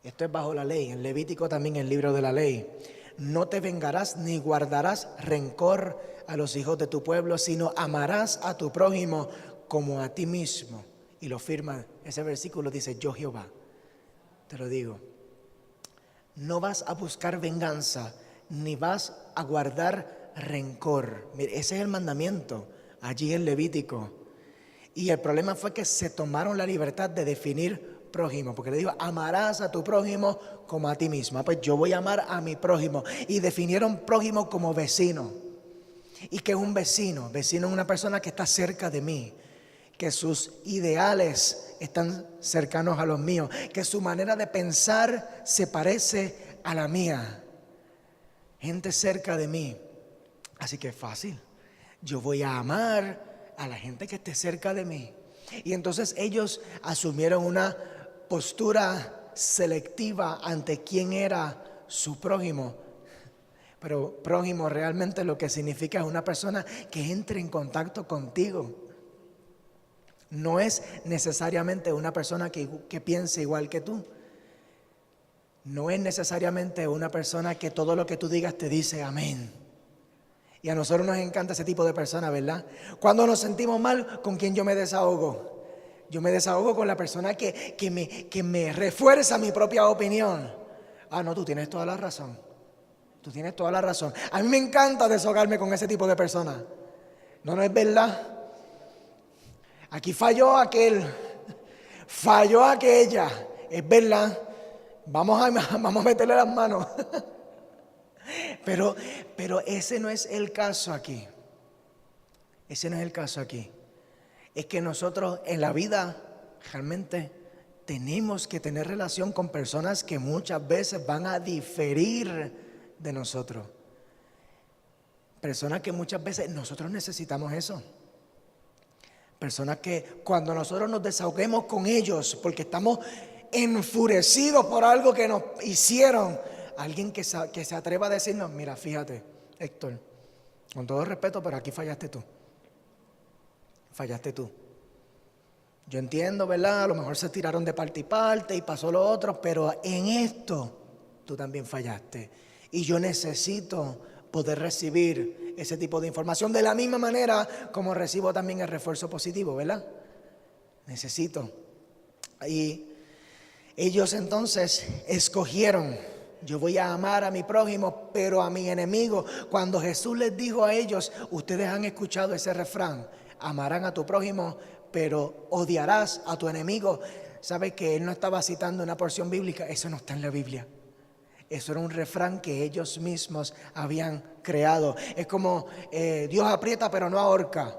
Esto es bajo la ley, en Levítico también el libro de la ley. No te vengarás ni guardarás rencor a los hijos de tu pueblo, sino amarás a tu prójimo como a ti mismo. Y lo firma, ese versículo dice, yo Jehová, te lo digo. No vas a buscar venganza, ni vas a guardar rencor. Mire, ese es el mandamiento, allí en Levítico. Y el problema fue que se tomaron la libertad de definir prójimo, porque le digo, amarás a tu prójimo como a ti mismo. Pues yo voy a amar a mi prójimo. Y definieron prójimo como vecino. ¿Y qué es un vecino? Vecino es una persona que está cerca de mí, que sus ideales están cercanos a los míos, que su manera de pensar se parece a la mía. Gente cerca de mí. Así que es fácil. Yo voy a amar a la gente que esté cerca de mí. Y entonces ellos asumieron una postura selectiva ante quién era su prójimo. Pero prójimo realmente lo que significa es una persona que entre en contacto contigo. No es necesariamente una persona que piense igual que tú. No es necesariamente una persona que todo lo que tú digas te dice amén. Y a nosotros nos encanta ese tipo de personas, ¿verdad? Cuando nos sentimos mal, ¿con quién yo me desahogo? Yo me desahogo con la persona que me refuerza mi propia opinión. Ah, no, tú tienes toda la razón. Tú tienes toda la razón. A mí me encanta desahogarme con ese tipo de personas. No es verdad. Aquí falló aquel, falló aquella. Es verdad. Vamos a meterle las manos. Pero ese no es el caso aquí. Ese no es el caso aquí. Es que nosotros en la vida realmente tenemos que tener relación con personas que muchas veces van a diferir de nosotros. Personas que muchas veces nosotros necesitamos eso. Personas que cuando nosotros nos desahoguemos con ellos porque estamos enfurecidos por algo que nos hicieron, alguien que se atreva a decirnos, mira, fíjate, Héctor, con todo respeto, pero aquí fallaste tú. Fallaste tú. Yo entiendo, ¿verdad? A lo mejor se tiraron de parte y parte y pasó lo otro, pero en esto tú también fallaste. Y yo necesito poder recibir ese tipo de información de la misma manera como recibo también el refuerzo positivo, ¿verdad? Necesito. Y ellos entonces escogieron, yo voy a amar a mi prójimo, pero a mi enemigo. Cuando Jesús les dijo a ellos, ustedes han escuchado ese refrán, amarán a tu prójimo, pero odiarás a tu enemigo. ¿Sabes que él no estaba citando una porción bíblica? Eso no está en la Biblia. Eso era un refrán que ellos mismos habían creado. Es como Dios aprieta pero no ahorca.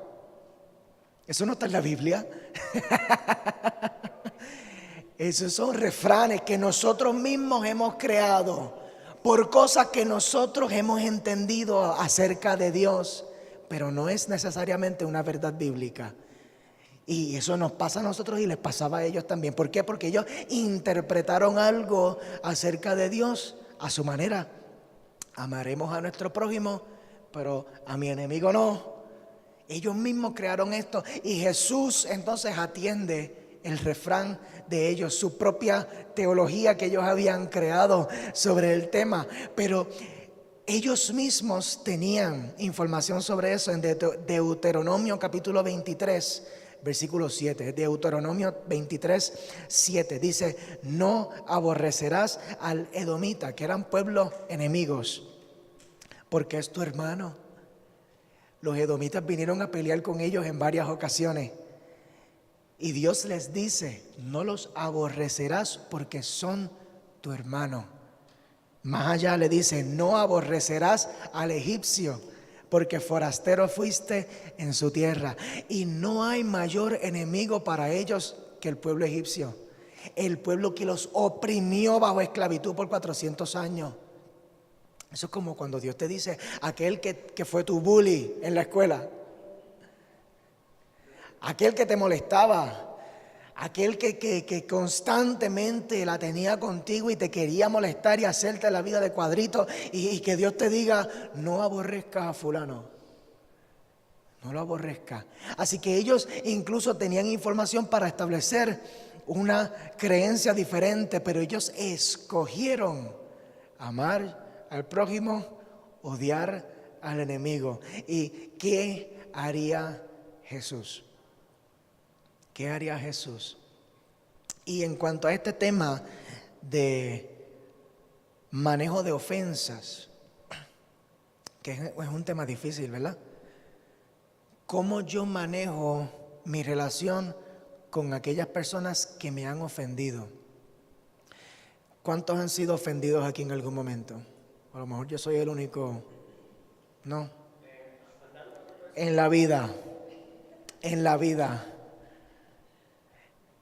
Eso no está en la Biblia. Esos son refranes que nosotros mismos hemos creado por cosas que nosotros hemos entendido acerca de Dios, pero no es necesariamente una verdad bíblica. Y eso nos pasa a nosotros y les pasaba a ellos también. ¿Por qué? Porque ellos interpretaron algo acerca de Dios a su manera. Amaremos a nuestro prójimo, pero a mi enemigo no. Ellos mismos crearon esto y Jesús entonces atiende el refrán de ellos, su propia teología que ellos habían creado sobre el tema. Pero ellos mismos tenían información sobre eso en Deuteronomio capítulo 23. Versículo 7, Deuteronomio 23, 7, dice, no aborrecerás al edomita, que eran pueblos enemigos, porque es tu hermano. Los edomitas vinieron a pelear con ellos en varias ocasiones. Y Dios les dice, no los aborrecerás porque son tu hermano. Más allá le dice, no aborrecerás al egipcio, porque forastero fuiste en su tierra. Y no hay mayor enemigo para ellos que el pueblo egipcio. El pueblo que los oprimió bajo esclavitud por 400 años. Eso es como cuando Dios te dice, aquel que fue tu bully en la escuela. Aquel que te molestaba. Aquel que constantemente la tenía contigo y te quería molestar y hacerte la vida de cuadrito y que Dios te diga, no aborrezcas a fulano, no lo aborrezcas. Así que ellos incluso tenían información para establecer una creencia diferente, pero ellos escogieron amar al prójimo, odiar al enemigo. ¿Y qué haría Jesús? ¿Qué haría Jesús? Y en cuanto a este tema de manejo de ofensas, que es un tema difícil, ¿verdad? ¿Cómo yo manejo mi relación con aquellas personas que me han ofendido? ¿Cuántos han sido ofendidos aquí en algún momento? A lo mejor yo soy el único. No. En la vida.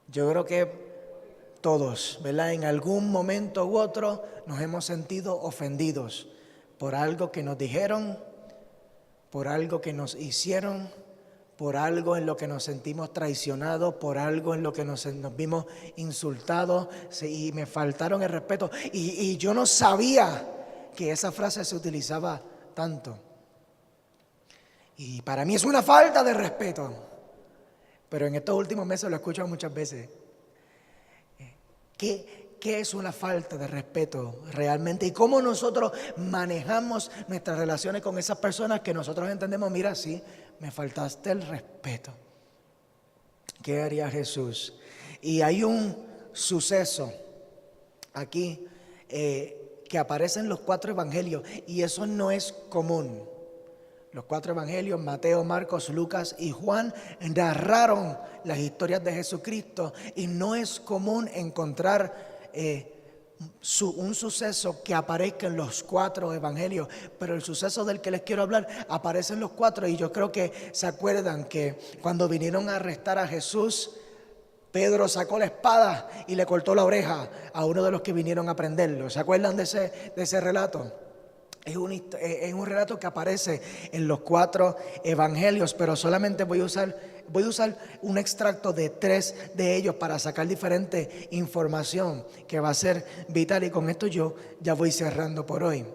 Yo creo que todos, ¿verdad? En algún momento u otro nos hemos sentido ofendidos por algo que nos dijeron, por algo que nos hicieron, por algo en lo que nos sentimos traicionados, por algo en lo que nos vimos insultados y me faltaron el respeto. Y yo no sabía que esa frase se utilizaba tanto. Y para mí es una falta de respeto. Pero en estos últimos meses lo he escuchado muchas veces. ¿Qué es una falta de respeto realmente? Y cómo nosotros manejamos nuestras relaciones con esas personas que nosotros entendemos, mira, sí, me faltaste el respeto. ¿Qué haría Jesús? Y hay un suceso aquí que aparece en los 4 evangelios y eso no es común. Los 4 evangelios, Mateo, Marcos, Lucas y Juan, narraron las historias de Jesucristo y no es común encontrar un suceso que aparezca en los 4 evangelios, pero el suceso del que les quiero hablar aparece en los 4 y yo creo que se acuerdan que cuando vinieron a arrestar a Jesús, Pedro sacó la espada y le cortó la oreja a uno de los que vinieron a prenderlo. ¿Se acuerdan de ese relato? Es un relato que aparece en los 4 evangelios, pero solamente voy a usar voy a usar un extracto de 3 de ellos para sacar diferente información que va a ser vital, y con esto yo ya voy cerrando por hoy.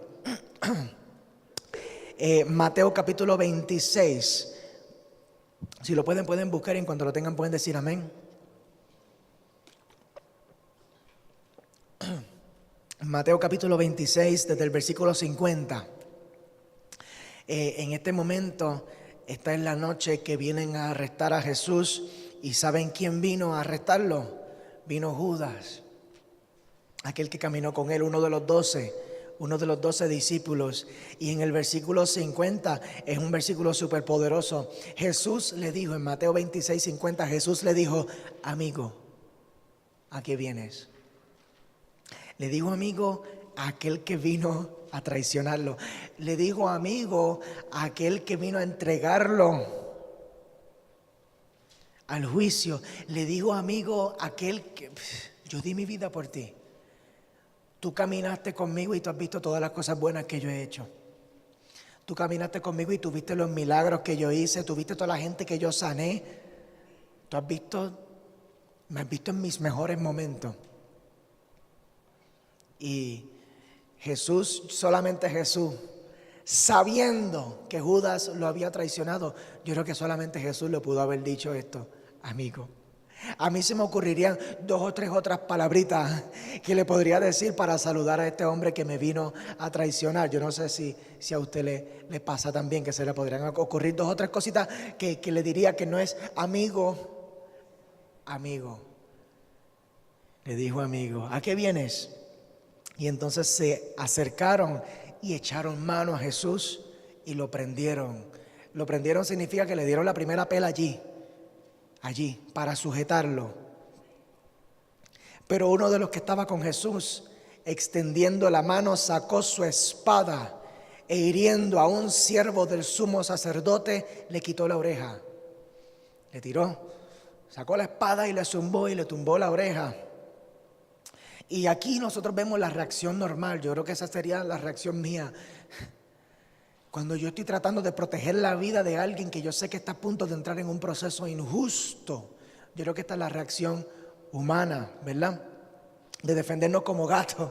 Mateo capítulo 26. Si lo pueden buscar, y en cuanto lo tengan pueden decir amén. Mateo capítulo 26, desde el versículo 50. En este momento, esta es la noche que vienen a arrestar a Jesús. ¿Y saben quién vino a arrestarlo? Vino Judas, aquel que caminó con él, uno de los 12 discípulos. Y en el versículo 50, es un versículo súper poderoso. Jesús le dijo, en Mateo 26, 50, Jesús le dijo: amigo, ¿a qué vienes? Le dijo amigo a aquel que vino a traicionarlo. Le dijo amigo a aquel que vino a entregarlo al juicio. Le dijo amigo a aquel que yo di mi vida por ti. Tú caminaste conmigo y tú has visto todas las cosas buenas que yo he hecho. Tú caminaste conmigo y tú viste los milagros que yo hice. Tú viste toda la gente que yo sané. Tú has visto, me has visto en mis mejores momentos. Y Jesús, solamente Jesús, sabiendo que Judas lo había traicionado, yo creo que solamente Jesús le pudo haber dicho esto: amigo. A mí se me ocurrirían 2 o 3 otras palabritas que le podría decir para saludar a este hombre que me vino a traicionar. Yo no sé si a usted le pasa también, que se le podrían ocurrir 2 o 3 cositas que le diría, que no es amigo. Amigo. Le dijo amigo, ¿a qué vienes? Y entonces se acercaron y echaron mano a Jesús y lo prendieron. Lo prendieron significa que le dieron la primera pela allí, para sujetarlo. Pero uno de los que estaba con Jesús, extendiendo la mano, sacó su espada e hiriendo a un siervo del sumo sacerdote, le quitó la oreja. Le tiró, sacó la espada y le zumbó y le tumbó la oreja. Y aquí nosotros vemos la reacción normal. Yo creo que esa sería la reacción mía. Cuando yo estoy tratando de proteger la vida de alguien que yo sé que está a punto de entrar en un proceso injusto, yo creo que esta es la reacción humana, ¿verdad? De defendernos como gatos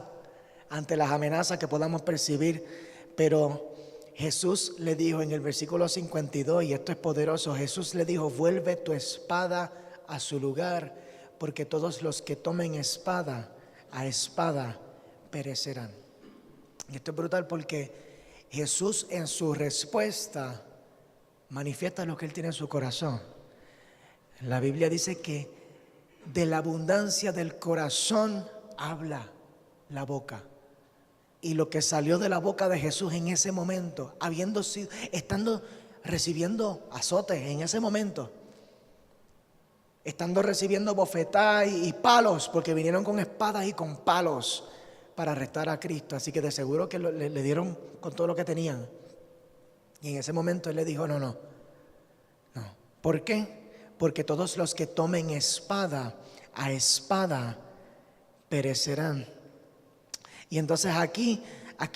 ante las amenazas que podamos percibir. Pero Jesús le dijo en el versículo 52, y esto es poderoso, Jesús le dijo: vuelve tu espada a su lugar, porque todos los que tomen espada a espada perecerán. Y esto es brutal porque Jesús, en su respuesta, manifiesta lo que Él tiene en su corazón. La Biblia dice que de la abundancia del corazón habla la boca. Y lo que salió de la boca de Jesús en ese momento, estando recibiendo azotes en ese momento, estando recibiendo bofetadas y palos, porque vinieron con espadas y con palos para arrestar a Cristo. Así que de seguro que le dieron con todo lo que tenían. Y en ese momento Él le dijo: no. ¿Por qué? Porque todos los que tomen espada a espada perecerán. Y entonces aquí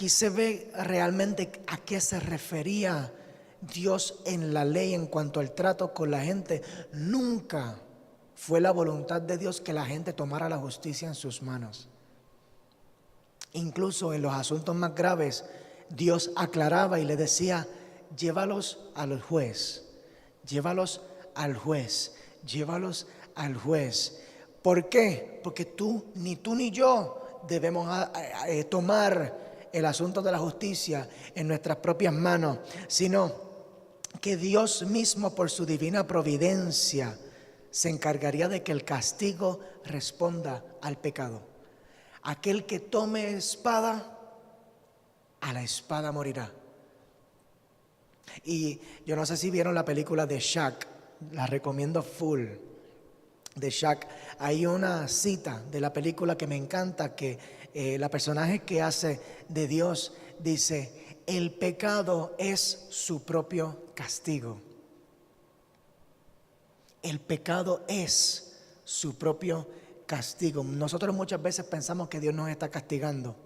se ve realmente a qué se refería Dios en la ley en cuanto al trato con la gente. Nunca fue la voluntad de Dios que la gente tomara la justicia en sus manos. Incluso en los asuntos más graves, Dios aclaraba y le decía: llévalos al juez, llévalos al juez, llévalos al juez. ¿Por qué? Porque ni tú ni yo debemos tomar el asunto de la justicia en nuestras propias manos, sino que Dios mismo, por su divina providencia, se encargaría de que el castigo responda al pecado. Aquel que tome espada, a la espada morirá. Y yo no sé si vieron la película de Shaq, la recomiendo full, de Shaq. Hay una cita de la película que me encanta, que la personaje que hace de Dios dice: el pecado es su propio castigo. El pecado es su propio castigo. Nosotros muchas veces pensamos que Dios nos está castigando,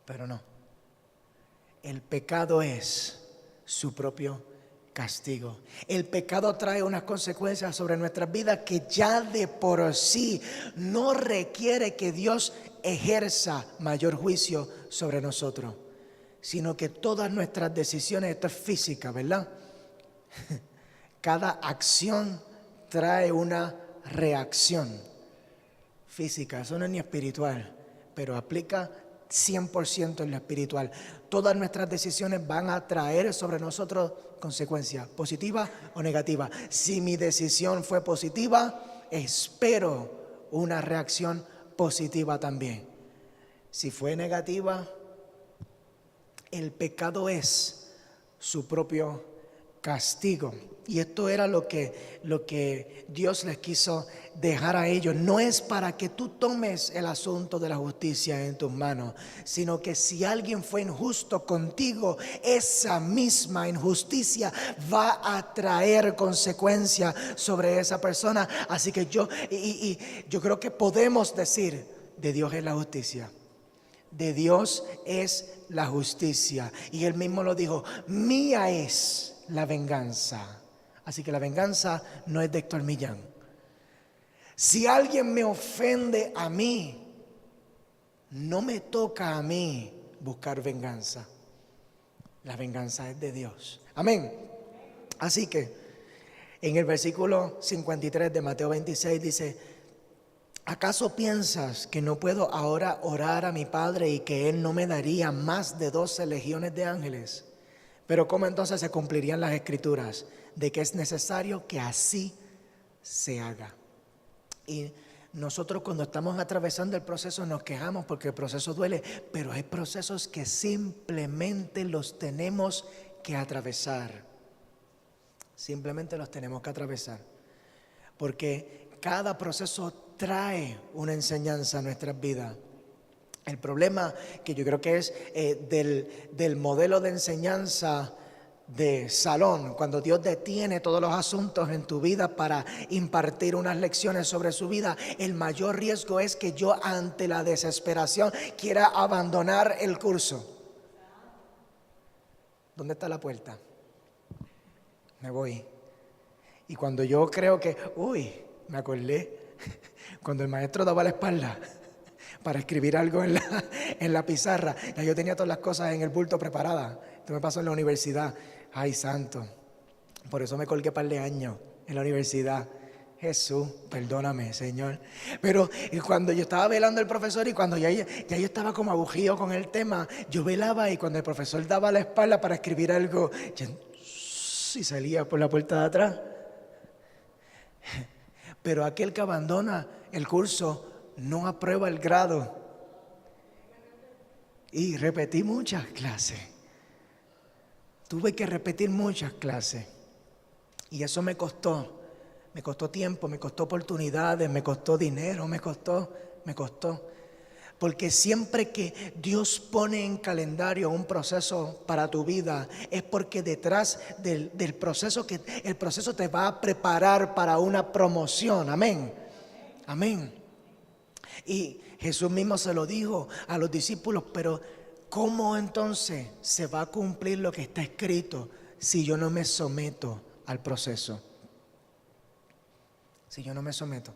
pero no. El pecado es su propio castigo. El pecado trae unas consecuencias sobre nuestras vidas que ya de por sí no requiere que Dios ejerza mayor juicio sobre nosotros, sino que todas nuestras decisiones, esto es física, ¿verdad? Cada acción trae una reacción física, eso no es ni espiritual, pero aplica 100% en lo espiritual. Todas nuestras decisiones van a traer sobre nosotros consecuencias, positivas o negativas. Si mi decisión fue positiva, espero una reacción positiva también. Si fue negativa, el pecado es su propio castigo. Y esto era lo que Dios les quiso dejar a ellos. No es para que tú tomes el asunto de la justicia en tus manos, sino que si alguien fue injusto contigo, esa misma injusticia va a traer consecuencias sobre esa persona. Así que yo creo que podemos decir, de Dios es la justicia. De Dios es la justicia. Y Él mismo lo dijo, mía es la venganza. Así que la venganza no es de Héctor Millán. Si alguien me ofende a mí, no me toca a mí buscar venganza. La venganza es de Dios. Amén. Así que en el versículo 53 de Mateo 26 dice, ¿acaso piensas que no puedo ahora orar a mi Padre y que Él no me daría más de 12 legiones de ángeles? Pero ¿cómo entonces se cumplirían las escrituras de que es necesario que así se haga? Y nosotros cuando estamos atravesando el proceso nos quejamos porque el proceso duele, pero hay procesos que simplemente los tenemos que atravesar. Simplemente los tenemos que atravesar. Porque cada proceso trae una enseñanza a nuestras vidas. El problema que yo creo que es del modelo de enseñanza de salón, cuando Dios detiene todos los asuntos en tu vida para impartir unas lecciones sobre su vida, el mayor riesgo es que yo ante la desesperación quiera abandonar el curso. ¿Dónde está la puerta? Me voy. Y cuando yo creo que, me acordé, cuando el maestro daba la espalda para escribir algo en la pizarra, ya yo tenía todas las cosas en el bulto preparadas. Esto me pasó en la universidad. Ay, santo, por eso me colgué un par de años en la universidad. Jesús, perdóname, Señor. Pero cuando yo estaba velando al profesor y cuando ya yo estaba como abugido con el tema, yo velaba y cuando el profesor daba la espalda para escribir algo, y salía por la puerta de atrás. Pero aquel que abandona el curso no aprueba el grado. Y repetí muchas clases. Tuve que repetir muchas clases. Y eso me costó. Me costó tiempo, me costó oportunidades, me costó dinero, me costó. Porque siempre que Dios pone en calendario un proceso para tu vida, es porque detrás del proceso, el proceso te va a preparar para una promoción. Amén. Amén. Y Jesús mismo se lo dijo a los discípulos, pero ¿cómo entonces se va a cumplir lo que está escrito si yo no me someto al proceso? Si yo no me someto.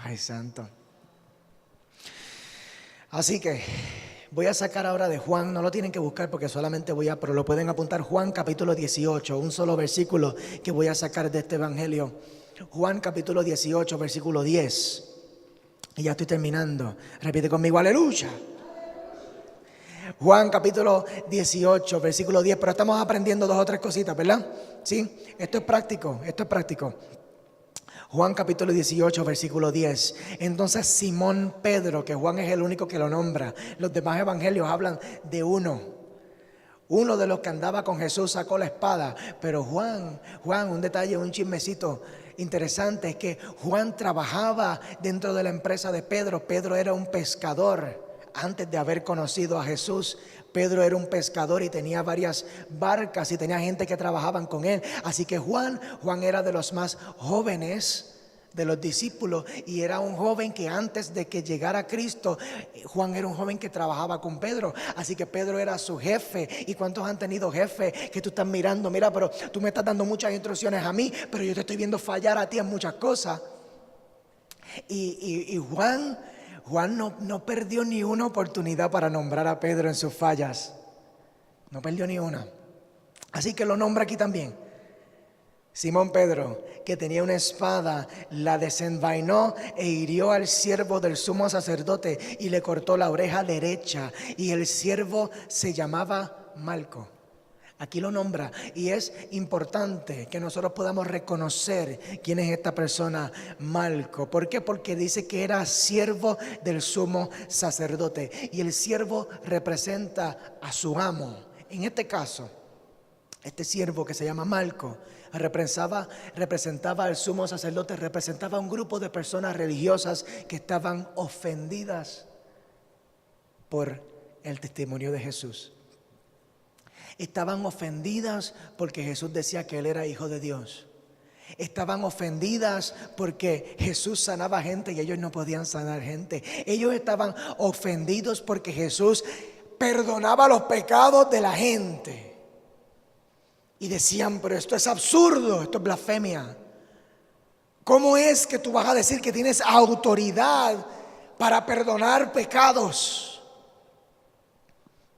Ay, santo. Así que voy a sacar ahora de Juan, no lo tienen que buscar porque solamente pero lo pueden apuntar, Juan capítulo 18, un solo versículo que voy a sacar de este evangelio. Juan capítulo 18, versículo 10. Y ya estoy terminando. Repite conmigo, aleluya. Juan capítulo 18, versículo 10. Pero estamos aprendiendo 2 o 3 cositas, ¿verdad? Sí, esto es práctico. Juan capítulo 18, versículo 10. Entonces Simón Pedro, que Juan es el único que lo nombra. Los demás evangelios hablan de uno de los que andaba con Jesús sacó la espada. Pero Juan, un detalle, un chismecito interesante es que Juan trabajaba dentro de la empresa de Pedro. Pedro era un pescador. Antes de haber conocido a Jesús, Pedro era un pescador y tenía varias barcas y tenía gente que trabajaban con él. Así que Juan era de los más jóvenes de los discípulos, y era un joven que antes de que llegara Cristo, Juan era un joven que trabajaba con Pedro, así que Pedro era su jefe. ¿Y cuántos han tenido jefes que tú estás mirando? Mira, pero tú me estás dando muchas instrucciones a mí, pero yo te estoy viendo fallar a ti en muchas cosas. Y Juan no perdió ni una oportunidad para nombrar a Pedro en sus fallas. No perdió ni una. Así que lo nombra aquí también. Simón Pedro, que tenía una espada, la desenvainó e hirió al siervo del sumo sacerdote y le cortó la oreja derecha. Y el siervo se llamaba Malco. Aquí lo nombra, y es importante que nosotros podamos reconocer quién es esta persona, Malco. ¿Por qué? Porque dice que era siervo del sumo sacerdote, y el siervo representa a su amo. En este caso, este siervo que se llama Malco representaba al sumo sacerdote, representaba a un grupo de personas religiosas que estaban ofendidas por el testimonio de Jesús. Estaban ofendidas porque Jesús decía que Él era hijo de Dios. Estaban ofendidas porque Jesús sanaba gente y ellos no podían sanar gente. Ellos estaban ofendidos porque Jesús perdonaba los pecados de la gente. Y decían, pero esto es absurdo, esto es blasfemia. ¿Cómo es que tú vas a decir que tienes autoridad para perdonar pecados?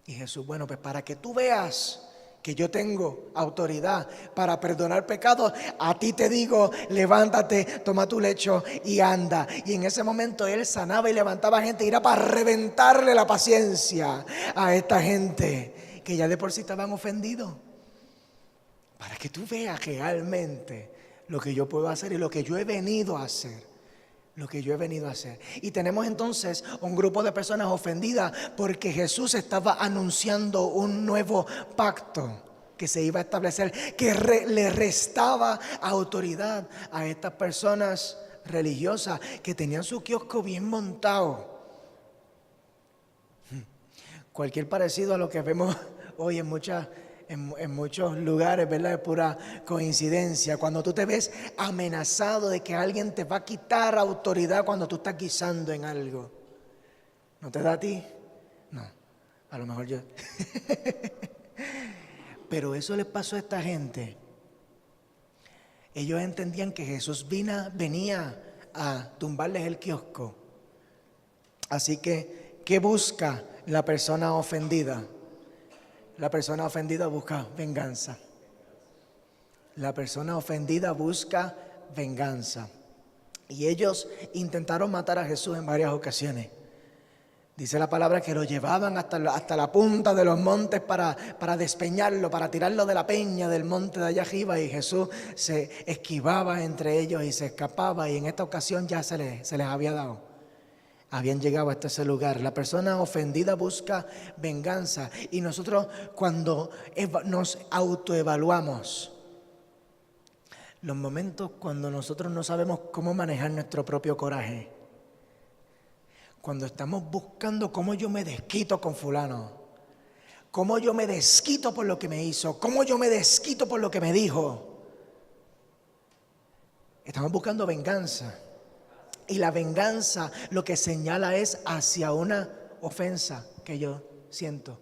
Y Jesús, bueno, pues para que tú veas que yo tengo autoridad para perdonar pecados, a ti te digo, levántate, toma tu lecho y anda. Y en ese momento Él sanaba y levantaba gente, y era para reventarle la paciencia a esta gente que ya de por sí estaban ofendidos. Para que tú veas realmente lo que yo puedo hacer y lo que yo he venido a hacer. Lo que yo he venido a hacer. Y tenemos entonces un grupo de personas ofendidas porque Jesús estaba anunciando un nuevo pacto que se iba a establecer, que le restaba autoridad a estas personas religiosas que tenían su kiosco bien montado. Cualquier parecido a lo que vemos hoy en muchos lugares, ¿verdad? Es pura coincidencia. Cuando tú te ves amenazado de que alguien te va a quitar autoridad cuando tú estás guisando en algo, ¿no te da a ti? No, a lo mejor yo. Pero eso les pasó a esta gente. Ellos entendían que Jesús venía a tumbarles el kiosco. Así que, ¿qué busca la persona ofendida? La persona ofendida busca venganza. La persona ofendida busca venganza. Y ellos intentaron matar a Jesús en varias ocasiones. Dice la palabra que lo llevaban hasta la punta de los montes para despeñarlo, para tirarlo de la peña del monte de allá arriba. Y Jesús se esquivaba entre ellos y se escapaba. Y en esta ocasión ya se les había dado. Habían llegado hasta ese lugar. La persona ofendida busca venganza. Y nosotros, cuando nos autoevaluamos, los momentos cuando nosotros no sabemos cómo manejar nuestro propio coraje, cuando estamos buscando cómo yo me desquito con fulano, cómo yo me desquito por lo que me hizo, cómo yo me desquito por lo que me dijo, estamos buscando venganza. Y la venganza lo que señala es hacia una ofensa que yo siento.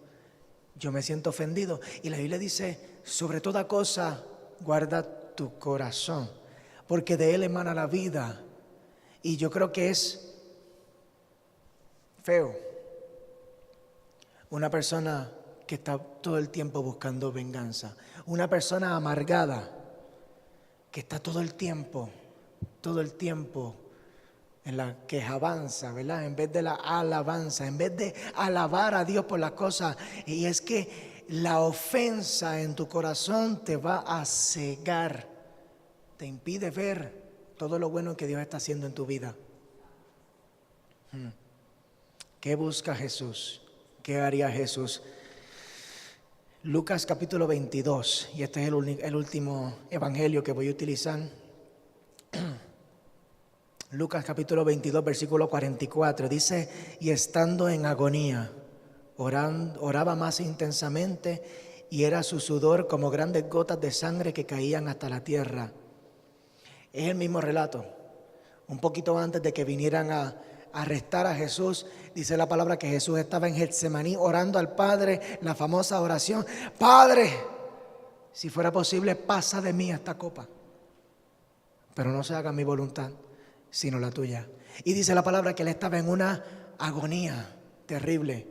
Yo me siento ofendido. Y la Biblia dice, sobre toda cosa, guarda tu corazón, porque de él emana la vida. Y yo creo que es feo una persona que está todo el tiempo buscando venganza. Una persona amargada que está todo el tiempo en la quejanza, ¿verdad? En vez de la alabanza, en vez de alabar a Dios por las cosas. Y es que la ofensa en tu corazón te va a cegar, te impide ver todo lo bueno que Dios está haciendo en tu vida. ¿Qué busca Jesús? ¿Qué haría Jesús? Lucas capítulo 22, y este es el último evangelio que voy a utilizar. Lucas capítulo 22, versículo 44, dice, y estando en agonía, oraba más intensamente, y era su sudor como grandes gotas de sangre que caían hasta la tierra. Es el mismo relato. Un poquito antes de que vinieran a arrestar a Jesús, dice la palabra que Jesús estaba en Getsemaní orando al Padre, la famosa oración: Padre, si fuera posible, pasa de mí esta copa, pero no se haga mi voluntad, sino la tuya. Y dice la palabra que él estaba en una agonía terrible,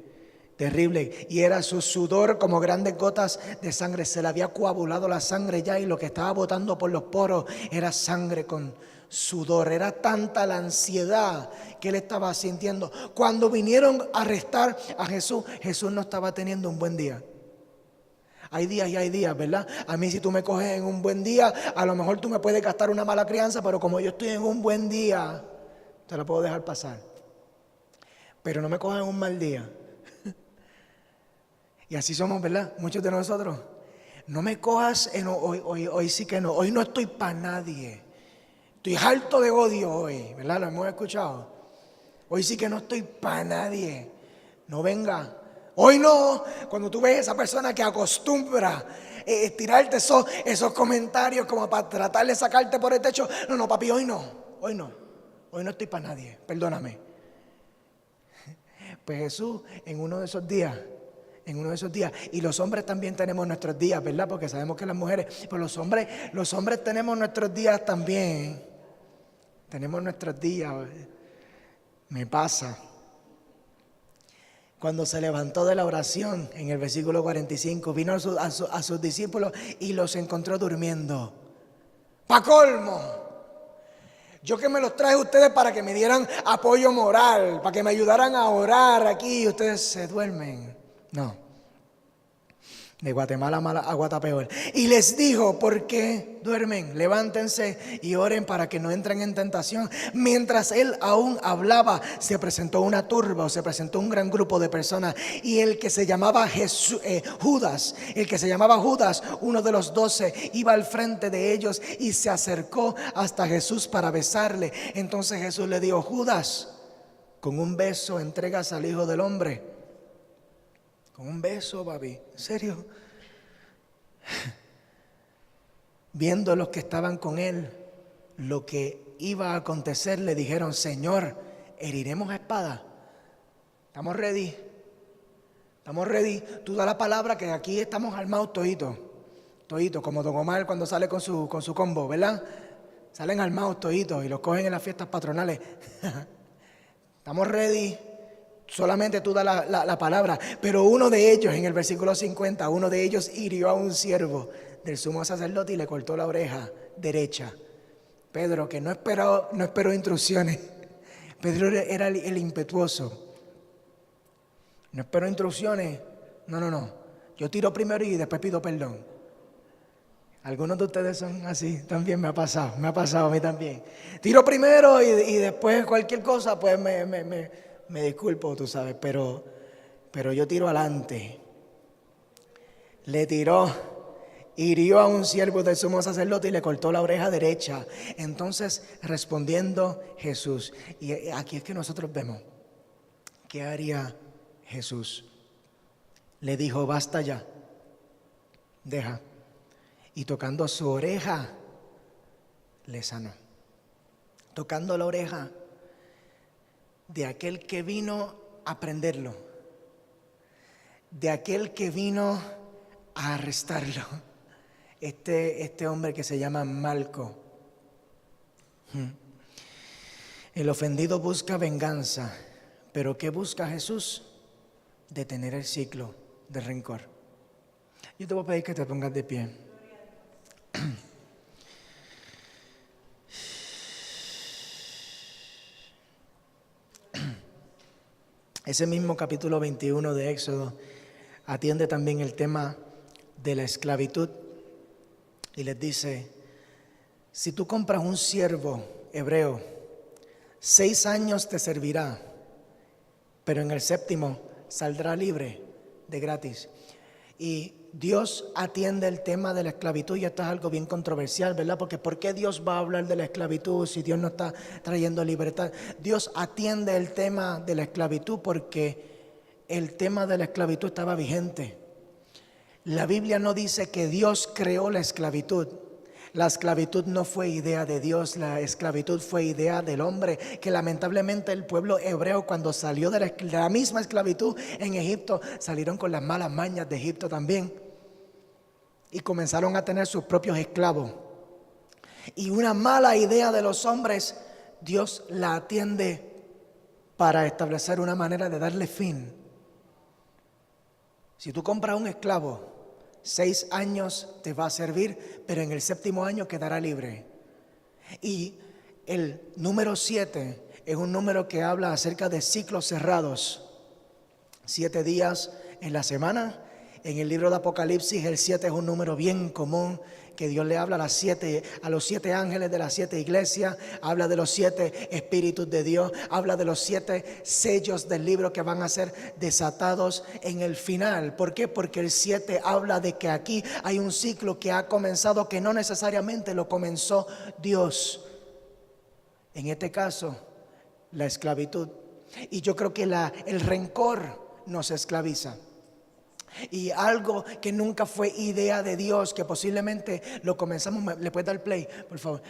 terrible, y era su sudor como grandes gotas de sangre. Se le había coagulado la sangre ya, y lo que estaba botando por los poros era sangre con sudor. Era tanta la ansiedad que él estaba sintiendo. Cuando vinieron a arrestar a Jesús, Jesús no estaba teniendo un buen día. Hay días y hay días, ¿verdad? A mí, si tú me coges en un buen día, a lo mejor tú me puedes gastar una mala crianza, pero como yo estoy en un buen día, te lo puedo dejar pasar. Pero no me coges en un mal día. Y así somos, ¿verdad? Muchos de nosotros. No me cojas en hoy sí que no. Hoy no estoy para nadie. Estoy harto de odio hoy, ¿verdad? Lo hemos escuchado. Hoy sí que no estoy para nadie. No venga. Hoy no. Cuando tú ves a esa persona que acostumbra tirarte esos comentarios como para tratar de sacarte por el techo. No, papi, hoy no. Hoy no. Hoy no estoy para nadie. Perdóname. Pues Jesús, en uno de esos días, y los hombres también tenemos nuestros días, ¿verdad? Porque sabemos que las mujeres, pero los hombres tenemos nuestros días también. Tenemos nuestros días. Me pasa. Cuando se levantó de la oración, en el versículo 45, vino a sus discípulos y los encontró durmiendo. ¡Pa' colmo! Yo que me los traje a ustedes para que me dieran apoyo moral, para que me ayudaran a orar aquí, y ustedes se duermen. No. De Guatemala a Guatapeor. Y les dijo: ¿por qué duermen? Levántense y oren para que no entren en tentación. Mientras él aún hablaba, se presentó una turba, o se presentó un gran grupo de personas. Y el que se llamaba Judas, uno de los 12, iba al frente de ellos y se acercó hasta Jesús para besarle. Entonces Jesús le dijo: Judas, con un beso entregas al Hijo del Hombre. Con un beso, papi. ¿En serio? Viendo los que estaban con él lo que iba a acontecer, le dijeron: Señor, ¿heriremos a espada? ¿Estamos ready? ¿Estamos ready? Tú da la palabra que aquí estamos armados toditos, como Don Omar cuando sale con su combo, ¿verdad? Salen armados toditos y los cogen en las fiestas patronales. ¿Estamos ready? Solamente tú da la palabra. Pero uno de ellos, en el versículo 50, uno de ellos hirió a un siervo del sumo sacerdote y le cortó la oreja derecha. Pedro, que no esperó instrucciones. Pedro era el impetuoso. No esperó instrucciones. No. Yo tiro primero y después pido perdón. Algunos de ustedes son así. También me ha pasado a mí también. Tiro primero y después cualquier cosa, pues me disculpo, tú sabes, pero yo tiro adelante. Le tiró, hirió a un siervo del sumo sacerdote y le cortó la oreja derecha. Entonces, respondiendo Jesús, y aquí es que nosotros vemos, ¿qué haría Jesús? Le dijo: basta ya, deja. Y tocando su oreja, le sanó. Tocando la oreja de aquel que vino a prenderlo, de aquel que vino a arrestarlo, este hombre que se llama Malco. El ofendido busca venganza, pero ¿qué busca Jesús? Detener el ciclo de rencor. Yo te voy a pedir que te pongas de pie. Ese mismo capítulo 21 de Éxodo atiende también el tema de la esclavitud y les dice: si tú compras un siervo hebreo, 6 años te servirá, pero en el 7º saldrá libre de gratis. Y Dios atiende el tema de la esclavitud, y esto es algo bien controversial, ¿verdad? Porque ¿por qué Dios va a hablar de la esclavitud si Dios no está trayendo libertad? Dios atiende el tema de la esclavitud porque el tema de la esclavitud estaba vigente. La Biblia no dice que Dios creó la esclavitud. La esclavitud no fue idea de Dios, la esclavitud fue idea del hombre, que lamentablemente el pueblo hebreo cuando salió de la misma esclavitud en Egipto, salieron con las malas mañas de Egipto también y comenzaron a tener sus propios esclavos. Y una mala idea de los hombres, Dios la atiende para establecer una manera de darle fin. Si tú compras un esclavo, 6 años te va a servir, pero en el 7º año quedará libre. Y el número 7 es un número que habla acerca de ciclos cerrados. 7 días en la semana. En el libro de Apocalipsis el 7 es un número bien común que Dios le habla a los 7 ángeles de las 7 iglesias, habla de los 7 espíritus de Dios, habla de los 7 sellos del libro que van a ser desatados en el final. ¿Por qué? Porque el 7 habla de que aquí hay un ciclo que ha comenzado, que no necesariamente lo comenzó Dios. En este caso, la esclavitud. Y yo creo que el rencor nos esclaviza. Y algo que nunca fue idea de Dios, que posiblemente lo comenzamos, ¿le puedes dar play, por favor?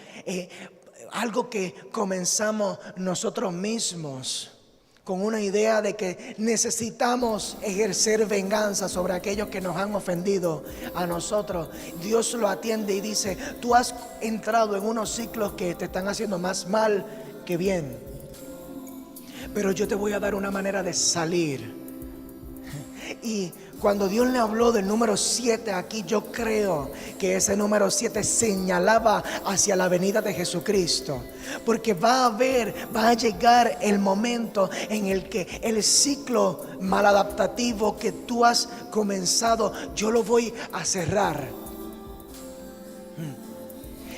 Algo que comenzamos nosotros mismos con una idea de que necesitamos ejercer venganza sobre aquellos que nos han ofendido a nosotros. Dios lo atiende y dice: tú has entrado en unos ciclos que te están haciendo más mal que bien, pero yo te voy a dar una manera de salir. Y cuando Dios le habló del número 7 aquí, yo creo que ese número 7 señalaba hacia la venida de Jesucristo. Porque va a llegar el momento en el que el ciclo maladaptativo que tú has comenzado, yo lo voy a cerrar.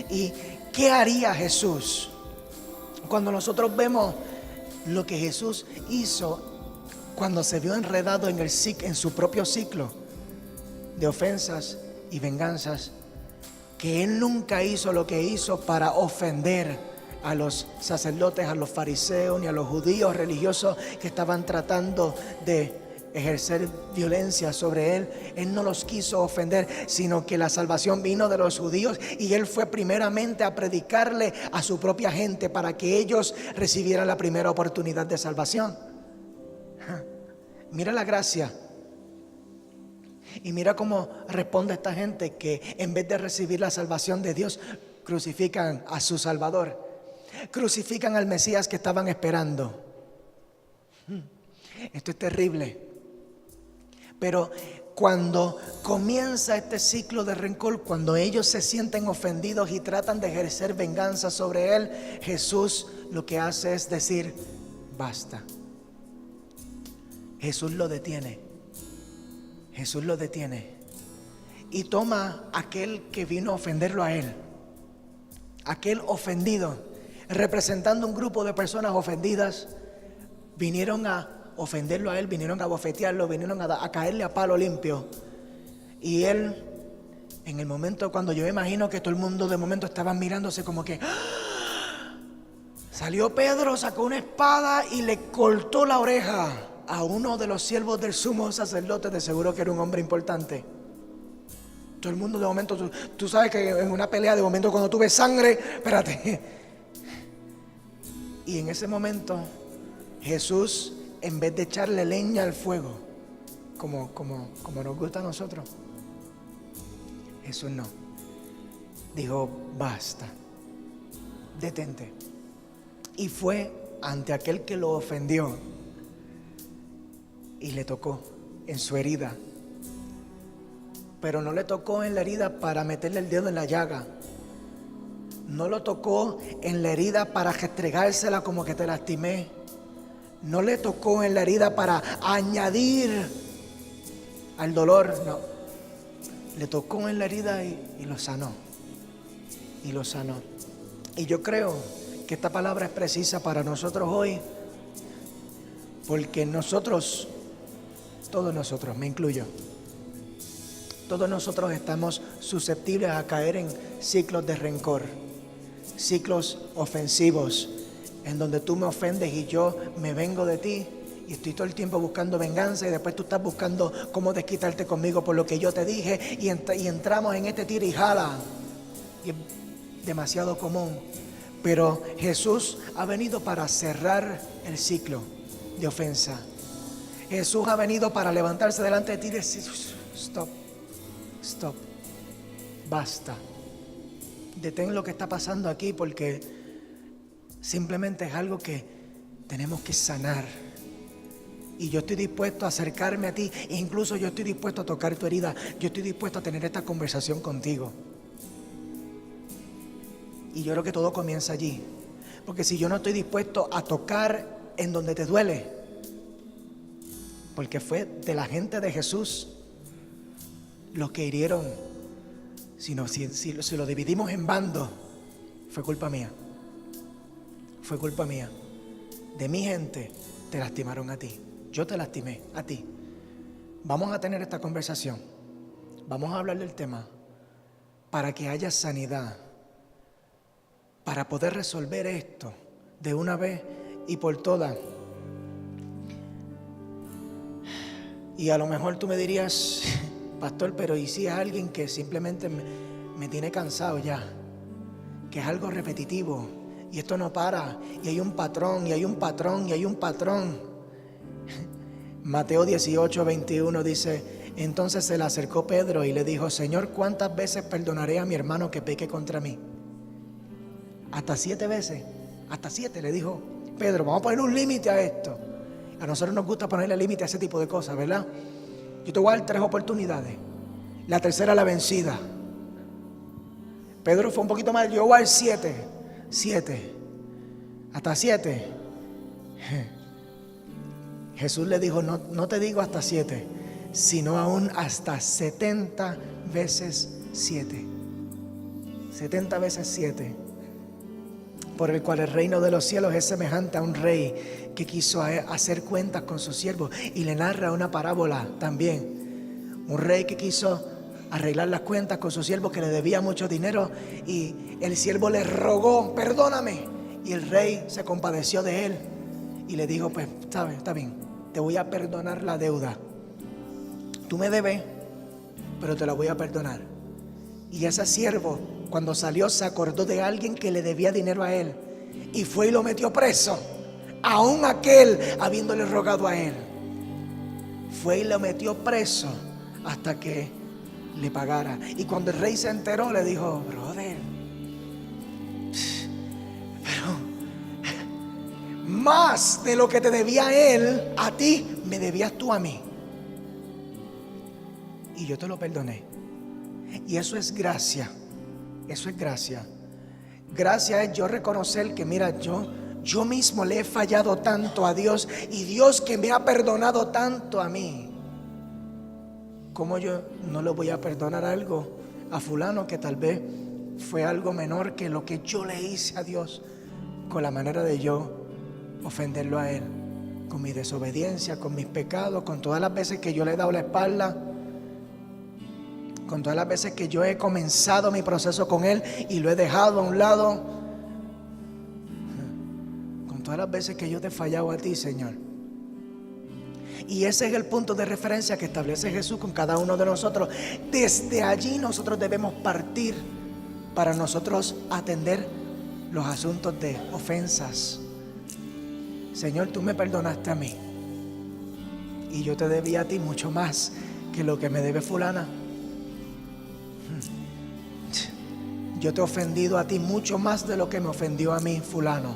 ¿Y qué haría Jesús? Cuando nosotros vemos lo que Jesús hizo cuando se vio enredado en su propio ciclo de ofensas y venganzas, que Él nunca hizo lo que hizo para ofender a los sacerdotes, a los fariseos, ni a los judíos religiosos que estaban tratando de ejercer violencia sobre Él. Él no los quiso ofender, sino que la salvación vino de los judíos y Él fue primeramente a predicarle a su propia gente para que ellos recibieran la primera oportunidad de salvación. Mira la gracia. Y mira cómo responde esta gente que en vez de recibir la salvación de Dios, crucifican a su Salvador. Crucifican al Mesías que estaban esperando. Esto es terrible. Pero cuando comienza este ciclo de rencor, cuando ellos se sienten ofendidos y tratan de ejercer venganza sobre Él, Jesús lo que hace es decir: basta. Jesús lo detiene. Jesús lo detiene. Y toma aquel que vino a ofenderlo a Él, aquel ofendido, representando un grupo de personas ofendidas, vinieron a ofenderlo a Él, vinieron a bofetearlo, vinieron a caerle a palo limpio. Y Él, en el momento cuando yo imagino que todo el mundo de momento estaba mirándose como que ¡ah! Salió Pedro, sacó una espada y le cortó la oreja a uno de los siervos del sumo sacerdote. De seguro que era un hombre importante. Todo el mundo de momento, tú sabes que en una pelea de momento cuando tú ves sangre, espérate. Y en ese momento Jesús, en vez de echarle leña al fuego, como nos gusta a nosotros, Jesús no. Dijo: basta, detente. Y fue ante aquel que lo ofendió y le tocó en su herida. Pero no le tocó en la herida para meterle el dedo en la llaga. No lo tocó en la herida para restregársela como que te lastimé. No le tocó en la herida para añadir al dolor. No. Le tocó en la herida y lo sanó. Y lo sanó. Y yo creo que esta palabra es precisa para nosotros hoy, porque nosotros, todos nosotros, me incluyo, todos nosotros estamos susceptibles a caer en ciclos de rencor, ciclos ofensivos, en donde tú me ofendes y yo me vengo de ti y estoy todo el tiempo buscando venganza, y después tú estás buscando cómo desquitarte conmigo por lo que yo te dije, y entramos en este tira y jala. y es demasiado común. Pero Jesús ha venido para cerrar el ciclo de ofensa. Jesús ha venido para levantarse delante de ti y decir: stop, stop, basta. Detén lo que está pasando aquí, porque simplemente es algo que tenemos que sanar. Y yo estoy dispuesto a acercarme a ti, e incluso yo estoy dispuesto a tocar tu herida. Yo estoy dispuesto a tener esta conversación contigo. Y yo creo que todo comienza allí. Porque si yo no estoy dispuesto a tocar en donde te duele, porque fue de la gente de Jesús los que hirieron, si lo dividimos en bandos, fue culpa mía. Fue culpa mía. De mi gente te lastimaron a ti. Yo te lastimé a ti. Vamos a tener esta conversación. Vamos a hablar del tema para que haya sanidad, para poder resolver esto de una vez y por todas. Y a lo mejor tú me dirías: pastor, pero ¿y si es alguien que simplemente me tiene cansado ya? Que es algo repetitivo y esto no para, y hay un patrón, y hay un patrón, y hay un patrón. Mateo 18:21 dice: entonces se le acercó Pedro y le dijo: Señor, ¿cuántas veces perdonaré a mi hermano que peque contra mí? Hasta 7 veces. Hasta 7, le dijo Pedro. Vamos a poner un límite a esto. A nosotros nos gusta ponerle límite a ese tipo de cosas, ¿verdad? Yo te voy a dar 3 oportunidades. La tercera la vencida. Pedro fue un poquito más. Yo voy a dar 7. 7. Hasta 7. Jesús le dijo: no te digo hasta 7, sino aún hasta 70 veces 7. 70 veces 7. Por el cual el reino de los cielos es semejante a un rey que quiso hacer cuentas con sus siervos. Y le narra una parábola también. Un rey que quiso arreglar las cuentas con su siervo que le debía mucho dinero, y el siervo le rogó: perdóname. Y el rey se compadeció de él y le dijo: pues está bien, te voy a perdonar la deuda. Tú me debes, pero te la voy a perdonar. Y ese siervo, cuando salió, se acordó de alguien que le debía dinero a él y fue y lo metió preso, aún aquel habiéndole rogado a él. Fue y lo metió preso hasta que le pagara. Y cuando el rey se enteró, le dijo: brother, pero más de lo que te debía él a ti, me debías tú a mí, y yo te lo perdoné. Y eso es gracia. Eso es gracia. Gracia es yo reconocer que, mira, yo mismo le he fallado tanto a Dios, y Dios que me ha perdonado tanto a mí. ¿Cómo yo no le voy a perdonar algo a fulano que tal vez fue algo menor que lo que yo le hice a Dios, con la manera de yo ofenderlo a Él, con mi desobediencia, con mis pecados, con todas las veces que yo le he dado la espalda, con todas las veces que yo he comenzado mi proceso con Él y lo he dejado a un lado, con todas las veces que yo te he fallado a ti, Señor. Y ese es el punto de referencia que establece Jesús con cada uno de nosotros. Desde allí nosotros debemos partir para nosotros atender los asuntos de ofensas. Señor, tú me perdonaste a mí, y yo te debía a ti mucho más que lo que me debe fulana. Yo te he ofendido a ti mucho más de lo que me ofendió a mí fulano,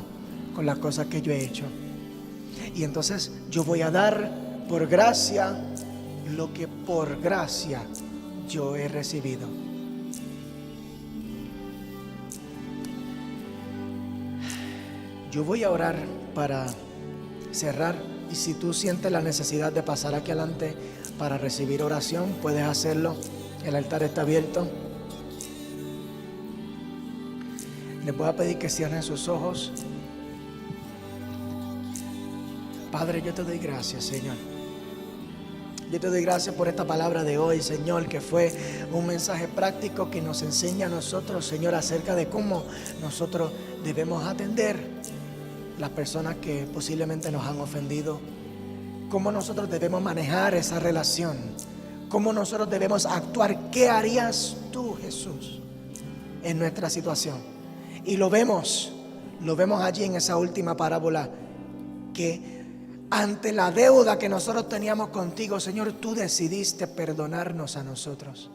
con las cosas que yo he hecho. Y entonces yo voy a dar por gracia lo que por gracia yo he recibido. Yo voy a orar para cerrar, y si tú sientes la necesidad de pasar aquí adelante para recibir oración, puedes hacerlo. El altar está abierto. Les voy a pedir que cierren sus ojos. Padre, yo te doy gracias, Señor. Yo te doy gracias por esta palabra de hoy, Señor, que fue un mensaje práctico que nos enseña a nosotros, Señor, acerca de cómo nosotros debemos atender las personas que posiblemente nos han ofendido, cómo nosotros debemos manejar esa relación, cómo nosotros debemos actuar. ¿Qué harías tú, Jesús, en nuestra situación. Y lo vemos allí en esa última parábola, que ante la deuda que nosotros teníamos contigo, Señor, tú decidiste perdonarnos a nosotros.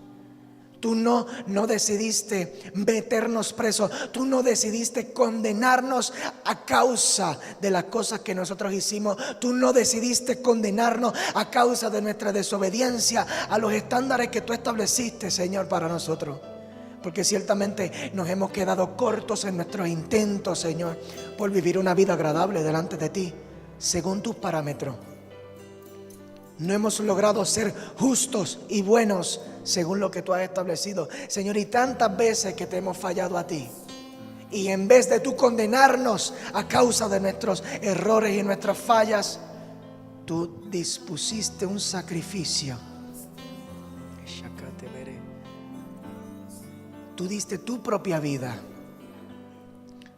Tú no decidiste meternos presos. Tú no decidiste condenarnos a causa de las cosas que nosotros hicimos. Tú no decidiste condenarnos a causa de nuestra desobediencia a los estándares que tú estableciste, Señor, para nosotros. Porque ciertamente nos hemos quedado cortos en nuestros intentos, Señor, por vivir una vida agradable delante de ti, según tus parámetros. No hemos logrado ser justos y buenos según lo que tú has establecido, Señor, y tantas veces que te hemos fallado a ti. Y en vez de tú condenarnos a causa de nuestros errores y nuestras fallas, tú dispusiste un sacrificio. Tú diste tu propia vida.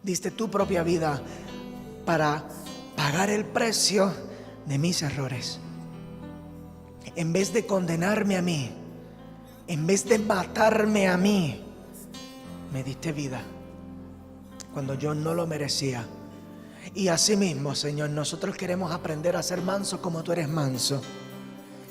Diste tu propia vida para pagar el precio de mis errores. En vez de condenarme a mí, en vez de matarme a mí, me diste vida cuando yo no lo merecía. Y así mismo, Señor, nosotros queremos aprender a ser mansos como tú eres manso.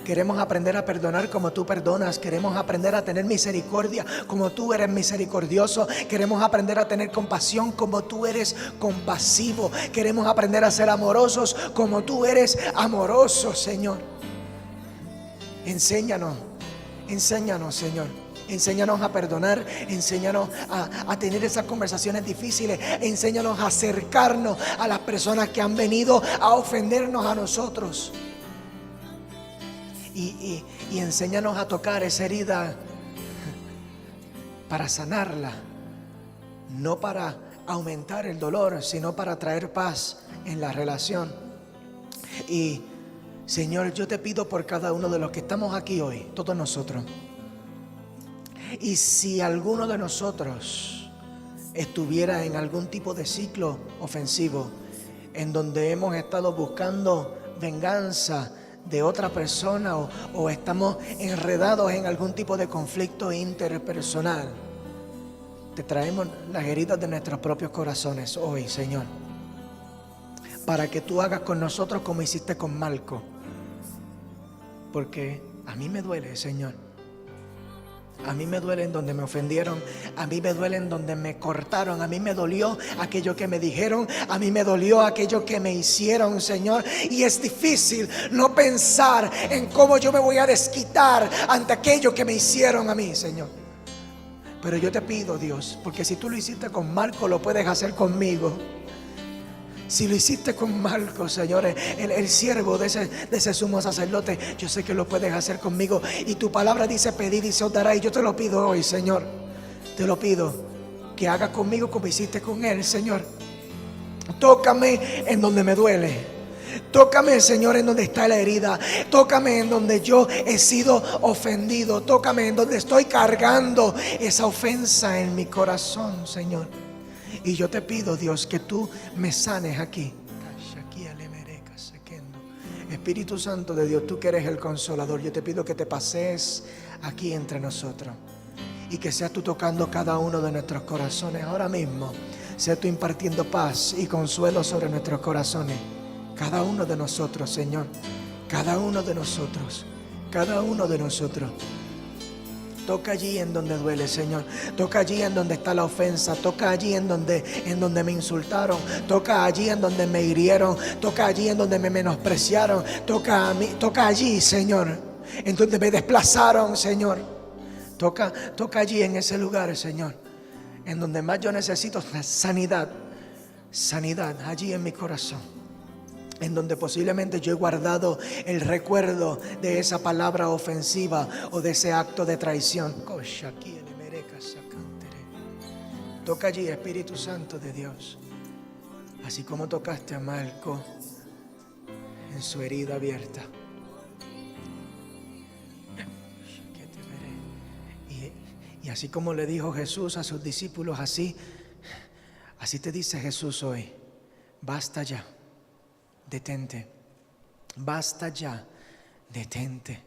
Queremos aprender a perdonar como tú perdonas. Queremos aprender a tener misericordia como tú eres misericordioso. Queremos aprender a tener compasión como tú eres compasivo. Queremos aprender a ser amorosos como tú eres amoroso, Señor. Enséñanos, Señor. Enséñanos a perdonar, enséñanos a tener esas conversaciones difíciles, enséñanos a acercarnos a las personas que han venido a ofendernos a nosotros. Y enséñanos a tocar esa herida para sanarla, no para aumentar el dolor, sino para traer paz en la relación. Y Señor, yo te pido por cada uno de los que estamos aquí hoy, todos nosotros. Y si alguno de nosotros estuviera en algún tipo de ciclo ofensivo, en donde hemos estado buscando venganza de otra persona o estamos enredados en algún tipo de conflicto interpersonal, te traemos las heridas de nuestros propios corazones hoy, Señor, para que tú hagas con nosotros como hiciste con Malco. Porque a mí me duele, Señor. A mí me duele en donde me ofendieron. A mí me duele en donde me cortaron. A mí me dolió aquello que me dijeron. A mí me dolió aquello que me hicieron, Señor. Y es difícil no pensar en cómo yo me voy a desquitar ante aquello que me hicieron a mí, Señor. Pero yo te pido, Dios, porque si tú lo hiciste con Marco, lo puedes hacer conmigo. Si lo hiciste con Marco, Señor, el siervo de ese sumo sacerdote, yo sé que lo puedes hacer conmigo. Y tu palabra dice: pedid y se os dará. Y yo te lo pido hoy, Señor. Te lo pido que hagas conmigo como hiciste con él, Señor. Tócame en donde me duele. Tócame, Señor, en donde está la herida. Tócame en donde yo he sido ofendido. Tócame en donde estoy cargando esa ofensa en mi corazón, Señor. Y yo te pido, Dios, que tú me sanes aquí. Espíritu Santo de Dios, tú que eres el consolador, yo te pido que te pasees aquí entre nosotros y que seas tú tocando cada uno de nuestros corazones ahora mismo. Seas tú impartiendo paz y consuelo sobre nuestros corazones. Cada uno de nosotros, Señor. Cada uno de nosotros. Cada uno de nosotros. Toca allí en donde duele, Señor. Toca allí en donde está la ofensa. Toca allí en donde me insultaron. Toca allí en donde me hirieron. Toca allí en donde me menospreciaron. Toca allí, Señor, en donde me desplazaron, Señor. Toca allí en ese lugar, Señor, en donde más yo necesito sanidad. Sanidad allí en mi corazón, en donde posiblemente yo he guardado el recuerdo de esa palabra ofensiva o de ese acto de traición. Toca allí, Espíritu Santo de Dios, así como tocaste a Malco en su herida abierta. Y así como le dijo Jesús a sus discípulos, así te dice Jesús hoy: basta ya. Detente, basta ya, detente.